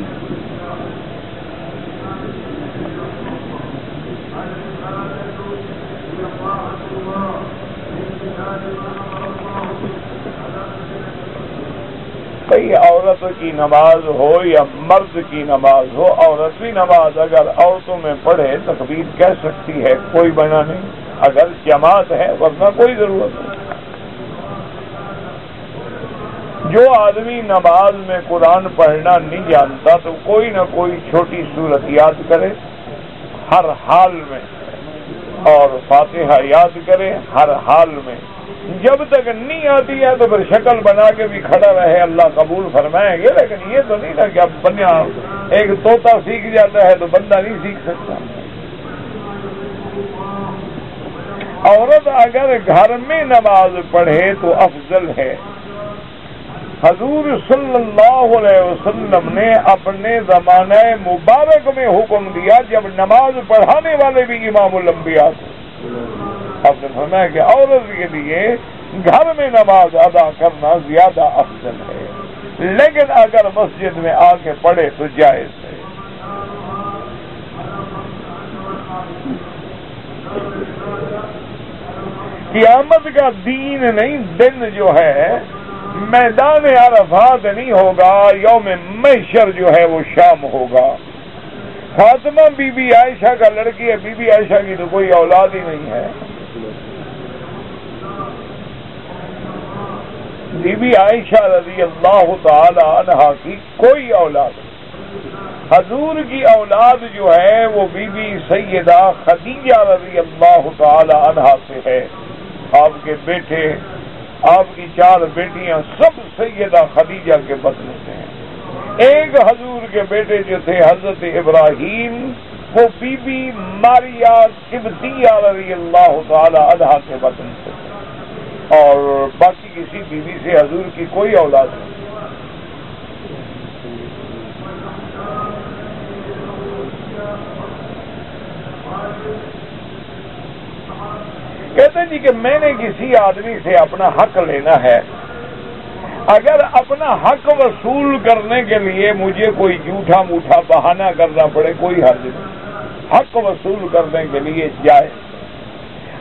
کئی عورت کی نماز ہو یا مرد کی نماز ہو، عورت بھی نماز اگر عورتوں میں پڑھے تکبیر کہہ سکتی ہے، کوئی بنا نہیں، اگر جماعت ہے، ورنہ کوئی ضرورت نہیں۔ جو آدمی نماز میں قرآن پڑھنا نہیں جانتا تو کوئی نہ کوئی چھوٹی سورت یاد کرے ہر حال میں، اور فاتحہ یاد کرے ہر حال میں۔ جب تک نہیں آتی ہے تو پھر شکل بنا کے بھی کھڑا رہے، اللہ قبول فرمائیں گے، لیکن یہ تو نہیں نا کہ اب بنیا ایک طوطا سیکھ جاتا ہے تو بندہ نہیں سیکھ سکتا۔ عورت اگر گھر میں نماز پڑھے تو افضل ہے۔ حضور صلی اللہ علیہ وسلم نے اپنے زمانہ مبارک میں حکم دیا جب نماز پڑھانے والے بھی امام الانبیاء تھے، آپ نے فرمایا کہ عورت کے لیے گھر میں نماز ادا کرنا زیادہ افضل ہے، لیکن اگر مسجد میں آ کے پڑھے تو جائز ہے۔ قیامت کا دین نہیں، دن جو ہے میدان عرفات نہیں ہوگا، یوم محشر جو ہے وہ شام ہوگا۔ فاطمہ بی بی عائشہ کا لڑکی ہے، بی بی عائشہ کی تو کوئی اولاد ہی نہیں ہے۔ بی بی عائشہ رضی اللہ تعالی عنہا کی کوئی اولاد نہیں۔ حضور کی اولاد جو ہے وہ بی بی سیدہ خدیجہ رضی اللہ تعالی عنہا سے ہے۔ آپ کے بیٹے، آپ کی 4 بیٹیاں سب سیدہ خدیجہ کے بطن سے ہیں۔ ایک حضور کے بیٹے جو تھے حضرت ابراہیم، وہ بی بی ماریا قبطیہ رضی اللہ تعالی عنہا کے بطن سے تھے، اور باقی کسی بیوی سے حضور کی کوئی اولاد نہیں۔ کہتے جی کہ میں نے کسی آدمی سے اپنا حق لینا ہے، اگر اپنا حق وصول کرنے کے لیے مجھے کوئی جھوٹا موٹا بہانہ کرنا پڑے کوئی حرج نہیں، حق وصول کرنے کے لیے جائے۔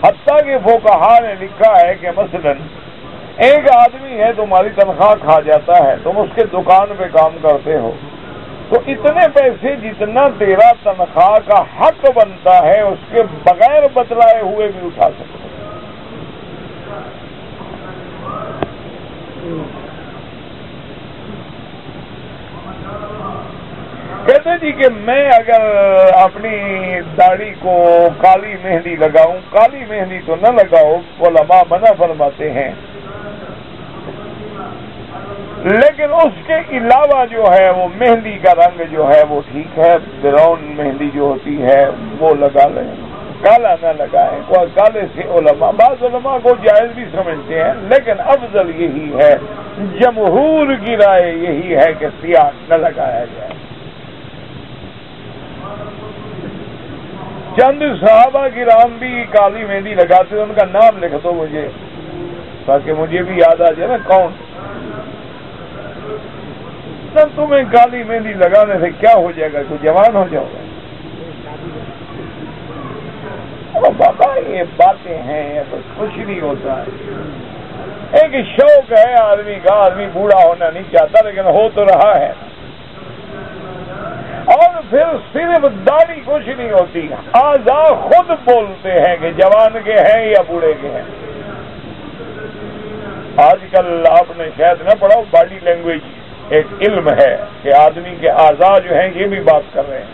حتیٰ کہ فقہا نے لکھا ہے کہ مثلا ایک آدمی ہے تمہاری تنخواہ کھا جاتا ہے، تم اس کے دکان پہ کام کرتے ہو، تو اتنے پیسے جتنا تیرا تنخواہ کا حق بنتا ہے اس کے بغیر بتلائے ہوئے بھی اٹھا سکتے۔ کہتے جی کہ میں اگر اپنی داڑھی کو کالی مہندی لگاؤں، کالی مہندی تو نہ لگاؤ، علماء منع فرماتے ہیں، لیکن اس کے علاوہ جو ہے وہ مہندی کا رنگ جو ہے وہ ٹھیک ہے، براؤن مہندی جو ہوتی ہے وہ لگا لیں، کالا نہ لگائیں۔ کالے سے بعض علماء کو جائز بھی سمجھتے ہیں، لیکن افضل یہی ہے، جمہور کی رائے یہی ہے کہ سیاہ نہ لگایا جائے۔ چند صحابہ کرام بھی کالی مہندی لگاتے ہیں، ان کا نام لکھ دو مجھے تاکہ مجھے بھی یاد آ جائے نا کون۔ اتنا تمہیں کالی مہندی لگانے سے کیا ہو جائے گا؟ کوئی جوان ہو جاؤ گا؟ بابا یہ باتیں ہیں، کچھ نہیں ہوتا ہے۔ ایک شوق ہے آدمی کا، آدمی بوڑھا ہونا نہیں چاہتا لیکن ہو تو رہا ہے، اور پھر صرف داڑھی کچھ نہیں ہوتی، اعضاء خود بولتے ہیں کہ جوان کے ہیں یا بوڑھے کے ہیں۔ آج کل آپ نے شاید نہ پڑھا، باڈی لینگویج ایک علم ہے کہ آدمی کے اعضاء جو ہیں یہ بھی بات کر رہے ہیں،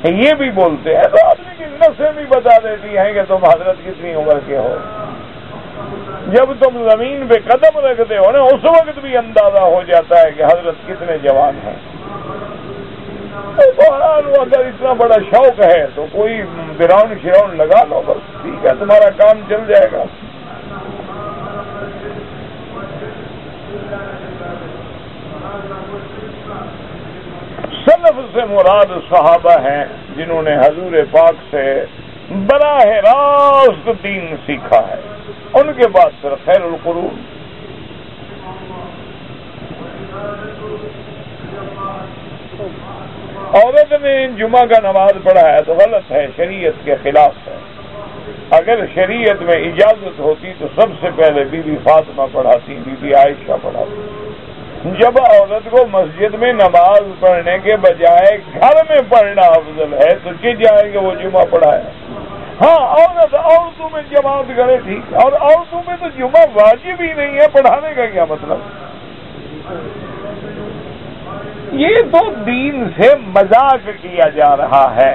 یہ بھی بولتے ہیں، تو آدمی کی نسیں بھی بتا دیتی ہیں کہ تم حضرت کتنی عمر کے ہو۔ جب تم زمین پہ قدم رکھتے ہو نا، اس وقت بھی اندازہ ہو جاتا ہے کہ حضرت کتنے جوان ہیں۔ بہرحال اگر اتنا بڑا شوق ہے تو کوئی گراؤنڈ شراؤنڈ لگا لو، بس ٹھیک ہے، تمہارا کام چل جائے گا۔ سلف سے مراد صحابہ ہیں جنہوں نے حضور پاک سے براہ راست دین سیکھا ہے، ان کے بعد پھر خیر القرون۔ عورت نے جمعہ کا نماز پڑھا ہے تو غلط ہے، شریعت کے خلاف ہے۔ اگر شریعت میں اجازت ہوتی تو سب سے پہلے بی بی فاطمہ پڑھاتی، بی بی عائشہ پڑھاتی۔ جب عورت کو مسجد میں نماز پڑھنے کے بجائے گھر میں پڑھنا افضل ہے تو جائے گا وہ جمعہ پڑھائے۔ ہاں عورتوں میں جماعت کرے ٹھیک، اور عورتوں میں تو جمعہ واجب ہی نہیں ہے، پڑھانے کا کیا مطلب؟ یہ تو دین سے مذاق کیا جا رہا ہے۔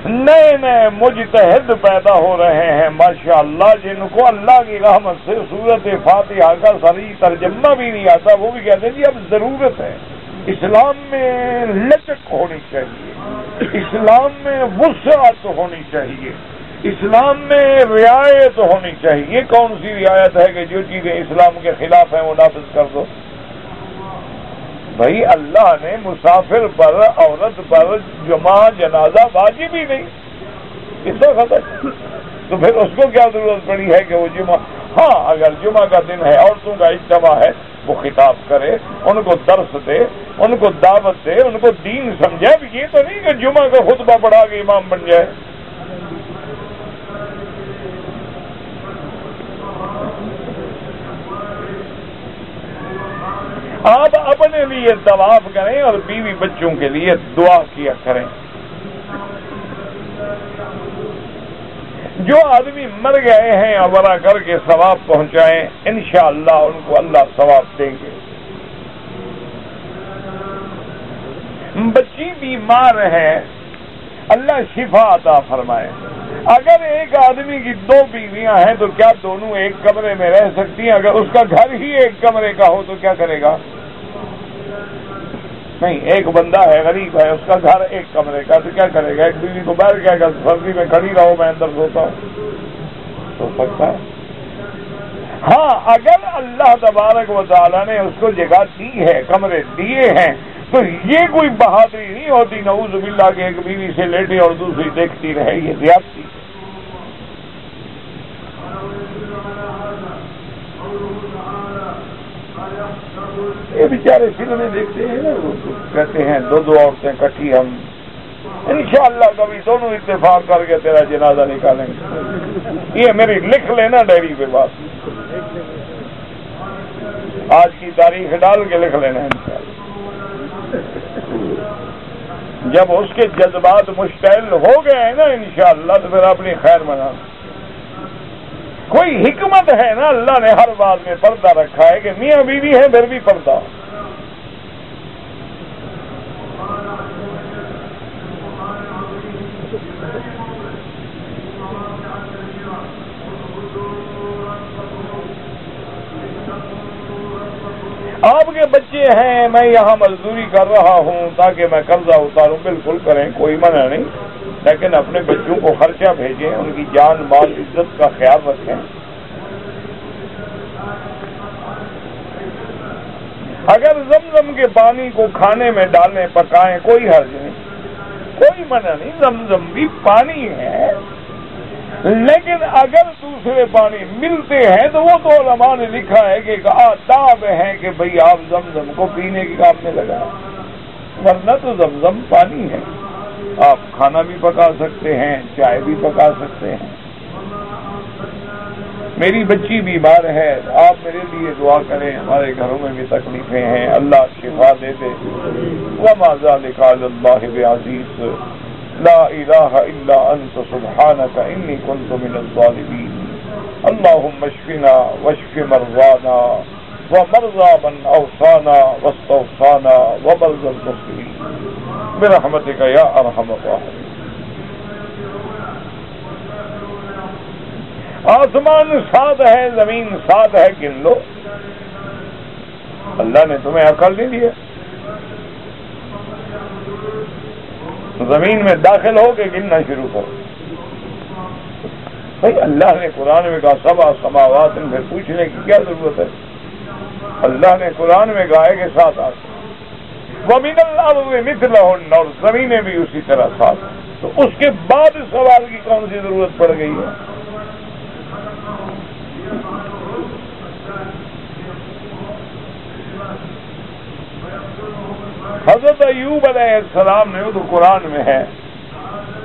نئے نئے مجتہد پیدا ہو رہے ہیں ماشاءاللہ، جن کو اللہ کی رحمت سے سورۃ فاتحہ کا صحیح ترجمہ بھی نہیں آتا، وہ بھی کہتے ہیں جی اب ضرورت ہے، اسلام میں لچک ہونی چاہیے، اسلام میں وسعت ہونی چاہیے، اسلام میں رعایت ہونی چاہیے۔ یہ کون سی رعایت ہے کہ جو چیزیں اسلام کے خلاف ہیں وہ نافذ کر دو؟ بھائی اللہ نے مسافر پر، عورت پر جمعہ جنازہ واجب ہی نہیں، اس کا خطر، تو پھر اس کو کیا ضرورت پڑی ہے کہ وہ جمعہ؟ ہاں اگر جمعہ کا دن ہے، عورتوں کا اجتماع ہے، وہ خطاب کرے، ان کو درس دے، ان کو دعوت دے، ان کو دین سمجھے۔ یہ تو نہیں کہ جمعہ کا خطبہ پڑھا کے امام بن جائے۔ آپ اپنے لیے طواف کریں اور بیوی بچوں کے لیے دعا کیا کریں۔ جو آدمی مر گئے ہیں عبرہ کر کے ثواب پہنچائیں، انشاءاللہ ان کو اللہ ثواب دیں گے۔ بچی بیمار ہے، اللہ شفا عطا فرمائے۔ اگر ایک آدمی کی 2 بیویاں ہیں تو کیا دونوں ایک کمرے میں رہ سکتی ہیں؟ اگر اس کا گھر ہی ایک کمرے کا ہو تو کیا کرے گا؟ نہیں، ایک بندہ ہے غریب ہے، اس کا گھر ایک کمرے کا، تو کیا کرے گا؟ ایک بیوی کو باہر کہے گا سردی میں کھڑی رہو میں اندر سوتا ہوں، سو سکتا ہے؟ ہاں اگر اللہ تبارک و تعالیٰ نے اس کو جگہ دی ہے، کمرے دیے ہیں، تو یہ کوئی بہادری نہیں ہوتی نعوذ باللہ کہ ایک بیوی سے لیٹے اور دوسری دیکھتی رہے، یہ زیادتی۔ یہ بیچارے فلمیں دیکھتے ہیں نا، کہتے ہیں 2 عورتیں کٹھی، ہم انشاءاللہ کبھی دونوں اتفاق کر کے تیرا جنازہ نکالیں گے۔ یہ میری لکھ لینا ڈائری پہ بات، آج کی تاریخ ڈال کے لکھ لینا انشاءاللہ۔ جب اس کے جذبات مشتعل ہو گئے ہیں نا انشاءاللہ تو پھر اپنی خیر منا۔ کوئی حکمت ہے نا، اللہ نے ہر بات میں پردہ رکھا ہے کہ میاں بیوی ہے پھر بھی پردہ۔ آپ کے بچے ہیں، میں یہاں مزدوری کر رہا ہوں تاکہ میں قرضہ اتاروں، بالکل کریں، کوئی منع نہیں، لیکن اپنے بچوں کو خرچہ بھیجیں، ان کی جان مال عزت کا خیال رکھیں۔ اگر زمزم کے پانی کو کھانے میں ڈالیں، پکائیں، کوئی حرج نہیں، کوئی منع نہیں، زمزم بھی پانی ہے۔ لیکن اگر دوسرے پانی ملتے ہیں تو وہ تو علماء نے لکھا ہے کہ آداب ہے کہ بھئی آپ زمزم کو پینے کے کام میں لگا، ورنہ تو زمزم پانی ہے، آپ کھانا بھی پکا سکتے ہیں، چائے بھی پکا سکتے ہیں۔ میری بچی بیمار ہے، آپ میرے لیے دعا کریں، ہمارے گھروں میں بھی تکلیفیں ہیں، اللہ شفا دے دے۔ وما ذلک علی اللہ بعزیز، لا الہ الا انت سبحانک انی کنت من الظالمین۔ اللہم اشفنا واشف مرضانا ومرضى من اوصانا واستوصانا ومرضى المسلمین برحمتک یا ارحم الراحمین۔ آسمان 7 ہے، زمین 7 ہے، گن لو۔ اللہ نے تمہیں عقل نہیں دیا؟ زمین میں داخل ہو کے گننا شروع کرو۔ بھائی اللہ نے قرآن میں کہا 7 سماوات، ان سے پوچھنے کی کیا ضرورت ہے؟ اللہ نے قرآن میں کہا ہے کہ 7 آسمان، وَمِنَ الْأَرْضِ مِثْلَهُنَّ، اور زمینیں بھی اسی طرح 7 ہیں، تو اس کے بعد سوال کی کون سی ضرورت پڑ گئی ہے؟ حضرت ایوب علیہ السلام نے، وہ تو قرآن میں ہے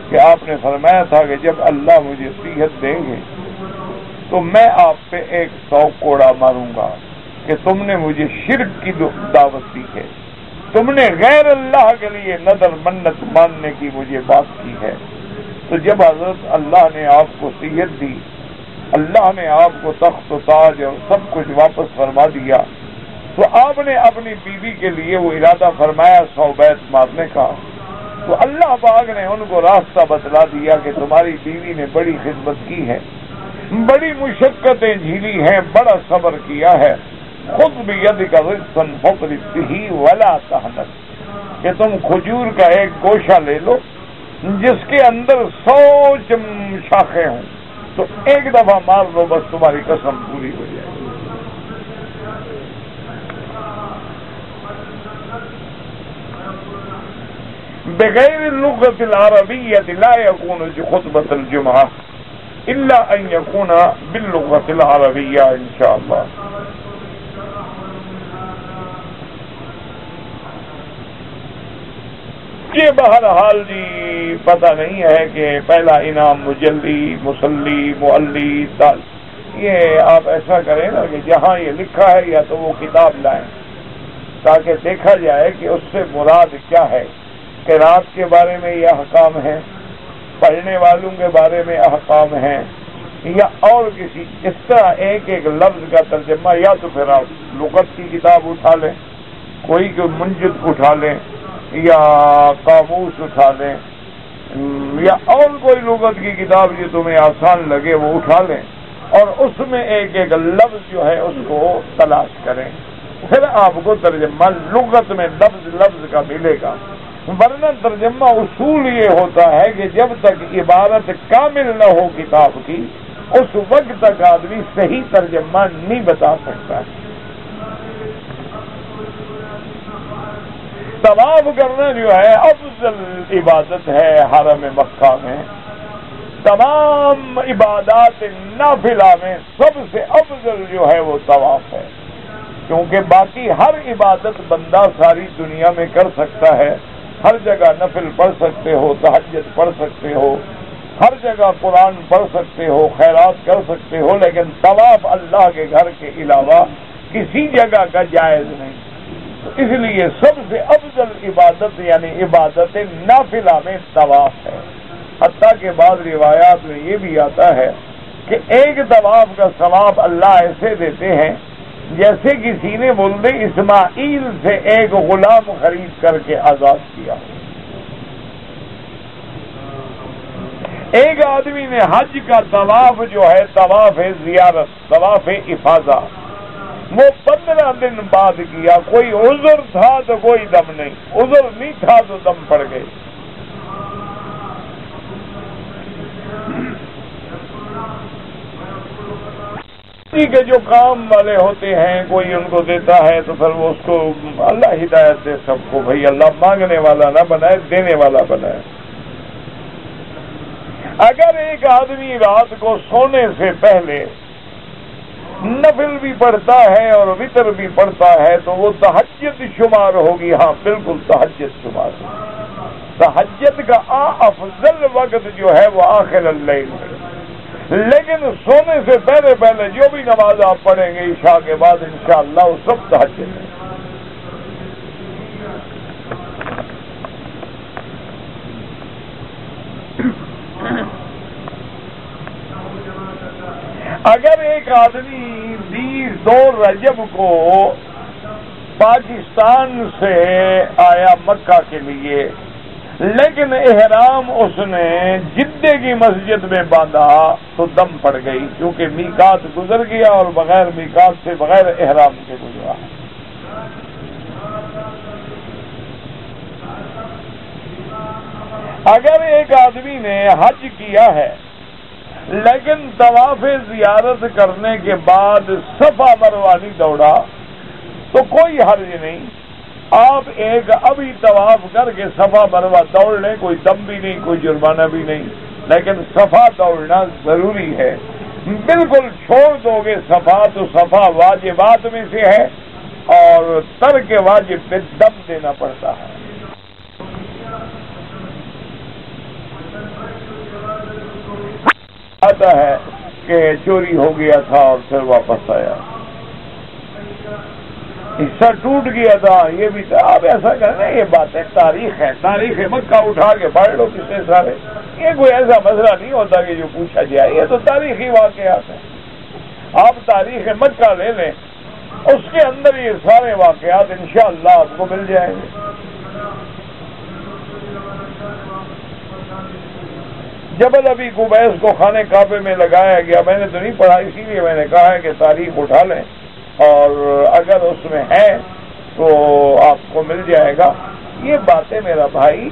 کہ آپ نے فرمایا تھا کہ جب اللہ مجھے صحت دیں گے تو میں آپ پہ 100 کوڑا ماروں گا کہ تم نے مجھے شرک کی دعوت دی ہے، تم نے غیر اللہ کے لیے نذر منت ماننے کی مجھے بات کی ہے۔ تو جب حضرت اللہ نے آپ کو صحت دی، اللہ نے آپ کو تخت و تاج اور سب کچھ واپس فرما دیا، تو آپ نے اپنی بیوی کے لیے وہ ارادہ فرمایا 100 بیت مارنے کا، تو اللہ پاک نے ان کو راستہ بتلا دیا کہ تمہاری بیوی نے بڑی خدمت کی ہے، بڑی مشقتیں جھیلی ہیں، بڑا صبر کیا ہے، خود بیدک رزقا فاضرب بہ ولا تحنث، کہ تم کھجور کا ایک گوشہ لے لو جس کے اندر 100 شاخیں ہوں، تو ایک دفعہ مار لو، بس تمہاری قسم پوری ہو جائے۔ بغیر اللغة العربية لا يكون خطبة الجمعة إلا أن يكون باللغة العربية إن شاء الله۔ یہ بہرحال جی پتہ نہیں ہے کہ پہلا انعام مجلی، مصلی، معلی، یہ آپ ایسا کریں نا کہ جہاں یہ لکھا ہے یا تو وہ کتاب لائیں تاکہ دیکھا جائے کہ اس سے مراد کیا ہے۔ قرات کے بارے میں یہ احکام ہیں، پڑھنے والوں کے بارے میں احکام ہیں، یا اور کسی اس طرح ایک ایک لفظ کا ترجمہ، یا تو پھر آپ لغت کی کتاب اٹھا لیں، کوئی منجد اٹھا لیں، یا قاموس اٹھا لیں، یا اور کوئی لغت کی کتاب جو تمہیں آسان لگے وہ اٹھا لیں، اور اس میں ایک ایک لفظ جو ہے اس کو تلاش کریں، پھر آپ کو ترجمہ لغت میں لفظ لفظ کا ملے گا۔ ورنہ ترجمہ اصول یہ ہوتا ہے کہ جب تک عبارت کامل نہ ہو کتاب کی، اس وقت تک آدمی صحیح ترجمہ نہیں بتا سکتا۔ طواف کرنا جو ہے افضل عبادت ہے حرم مکہ میں، تمام عبادات نافلہ میں سب سے افضل جو ہے وہ طواف ہے، کیونکہ باقی ہر عبادت بندہ ساری دنیا میں کر سکتا ہے، ہر جگہ نفل پڑھ سکتے ہو، تہجد پڑھ سکتے ہو، ہر جگہ قرآن پڑھ سکتے ہو، خیرات کر سکتے ہو، لیکن طواف اللہ کے گھر کے علاوہ کسی جگہ کا جائز نہیں۔ تو اس لیے سب سے افضل عبادت یعنی عبادت نافلہ میں طواف ہے۔ حتیٰ کہ بعض روایات میں یہ بھی آتا ہے کہ ایک طواف کا ثواب اللہ ایسے دیتے ہیں جیسے کسی نے ولد اسماعیل سے ایک غلام خرید کر کے آزاد کیا۔ ایک آدمی نے حج کا طواف جو ہے طواف زیارت، طواف افاضہ، وہ 15 دن بعد کیا، کوئی عذر تھا تو کوئی دم نہیں، عذر نہیں تھا تو دم پڑ گئے۔ کے جو کام والے ہوتے ہیں کوئی ان کو دیتا ہے تو پھر وہ اس کو اللہ ہدایت دے سب کو، بھائی اللہ مانگنے والا نہ بنائے، دینے والا بنائے۔ اگر ایک آدمی رات کو سونے سے پہلے نفل بھی پڑھتا ہے اور وتر بھی پڑھتا ہے تو وہ تہجد شمار ہوگی. ہاں بالکل تہجد شمار ہوگی. تہجد کا افضل وقت جو ہے وہ آخر اللیل ہے. لیکن سونے سے پہلے جو بھی نماز آپ پڑھیں گے عشاء کے بعد انشاءاللہ وہ سب تہجد ہے. اگر ایک آدمی 2 رجب کو پاکستان سے آیا مکہ کے لیے، لیکن احرام اس نے جدے کی مسجد میں باندھا تو دم پڑ گئی، کیونکہ میقات گزر گیا اور بغیر میقات سے بغیر احرام کے گزرا. اگر ایک آدمی نے حج کیا ہے لیکن طواف زیارت کرنے کے بعد صفا مروہ نہیں دوڑا تو کوئی حرج نہیں. آپ ایک ابھی طواف کر کے صفا مروہ دوڑ لیں، کوئی دم بھی نہیں، کوئی جرمانہ بھی نہیں. لیکن صفا دوڑنا ضروری ہے. بالکل چھوڑ دو گے صفا تو صفا واجبات میں سے ہے اور ترک واجب پہ دم دینا پڑتا ہے. آتا ہے کہ چوری ہو گیا تھا اور پھر واپس آیا، حصہ ٹوٹ گیا تھا، یہ بھی تھا. آپ ایسا کریں، یہ باتیں تاریخ ہے، تاریخ مکہ اٹھا کے پڑھ لو کتنے سارے. یہ کوئی ایسا مسئلہ نہیں ہوتا کہ جو پوچھا جائے، یہ تو تاریخی واقعات ہیں. آپ تاریخ مکہ لے لیں، اس کے اندر یہ سارے واقعات انشاءاللہ آپ کو مل جائیں گے. جبل ابی قبیس کو خانہ کعبے میں لگایا گیا، میں نے تو نہیں پڑھا، اسی لیے میں نے کہا ہے کہ تاریخ اٹھا لیں اور اگر اس میں ہے تو آپ کو مل جائے گا. یہ باتیں میرا بھائی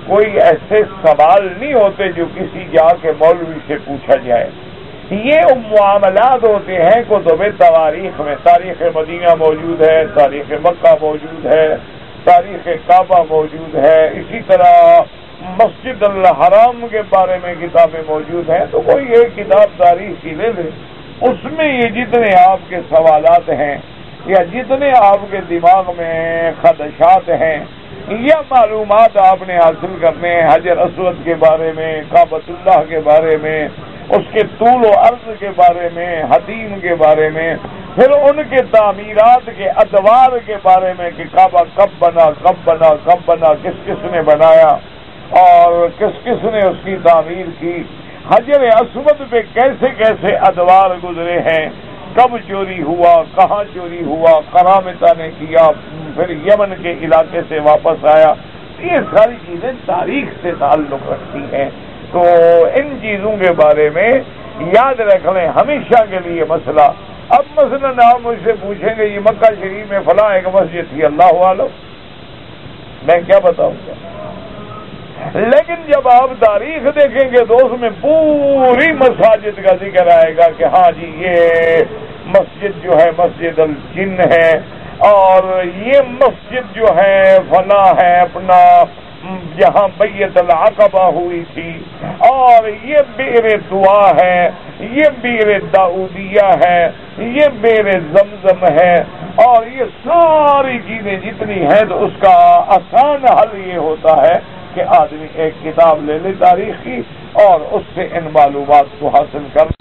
کوئی ایسے سوال نہیں ہوتے جو کسی جا کے مولوی سے پوچھا جائے. یہ معاملات ہوتے ہیں کتب تواریخ میں. تاریخ مدینہ موجود ہے، تاریخ مکہ موجود ہے، تاریخ کعبہ موجود ہے، اسی طرح مسجد الحرام کے بارے میں کتابیں موجود ہیں. تو کوئی ایک کتاب تاریخ کی لے لے، اس میں یہ جتنے آپ کے سوالات ہیں یا جتنے آپ کے دماغ میں خدشات ہیں یا معلومات آپ نے حاصل کرنے ہیں حجر اسود کے بارے میں، کعبۃ اللہ کے بارے میں، اس کے طول و عرض کے بارے میں، حتیم کے بارے میں، پھر ان کے تعمیرات کے ادوار کے بارے میں کہ کعبہ کب بنا، کس کس نے بنایا اور کس کس نے اس کی تعمیر کی، حجر اسود پہ کیسے کیسے ادوار گزرے ہیں، کب چوری ہوا، کہاں چوری ہوا، قرامطہ نے کیا، پھر یمن کے علاقے سے واپس آیا. یہ ساری چیزیں تاریخ سے تعلق رکھتی ہیں. تو ان چیزوں کے بارے میں یاد رکھ لیں ہمیشہ کے لیے مسئلہ. اب مثلا آپ مجھ سے پوچھیں گے یہ مکہ شریف میں فلاں ایک مسجد تھی، اللہ عالم، میں کیا بتاؤں گا. لیکن جب آپ تاریخ دیکھیں گے تو اس میں پوری مساجد کا ذکر آئے گا کہ ہاں جی یہ مسجد جو ہے مسجد الجن ہے اور یہ مسجد جو ہے فلاں ہے اپنا جہاں بیعت العقبہ ہوئی تھی، اور یہ بئر دعا ہے، یہ بئر داؤدیہ ہے، یہ بئر زمزم ہے، اور یہ ساری چیزیں جتنی ہیں. تو اس کا آسان حل یہ ہوتا ہے کہ آدمی ایک کتاب لے لے تاریخ کی اور اس سے ان معلومات کو حاصل کر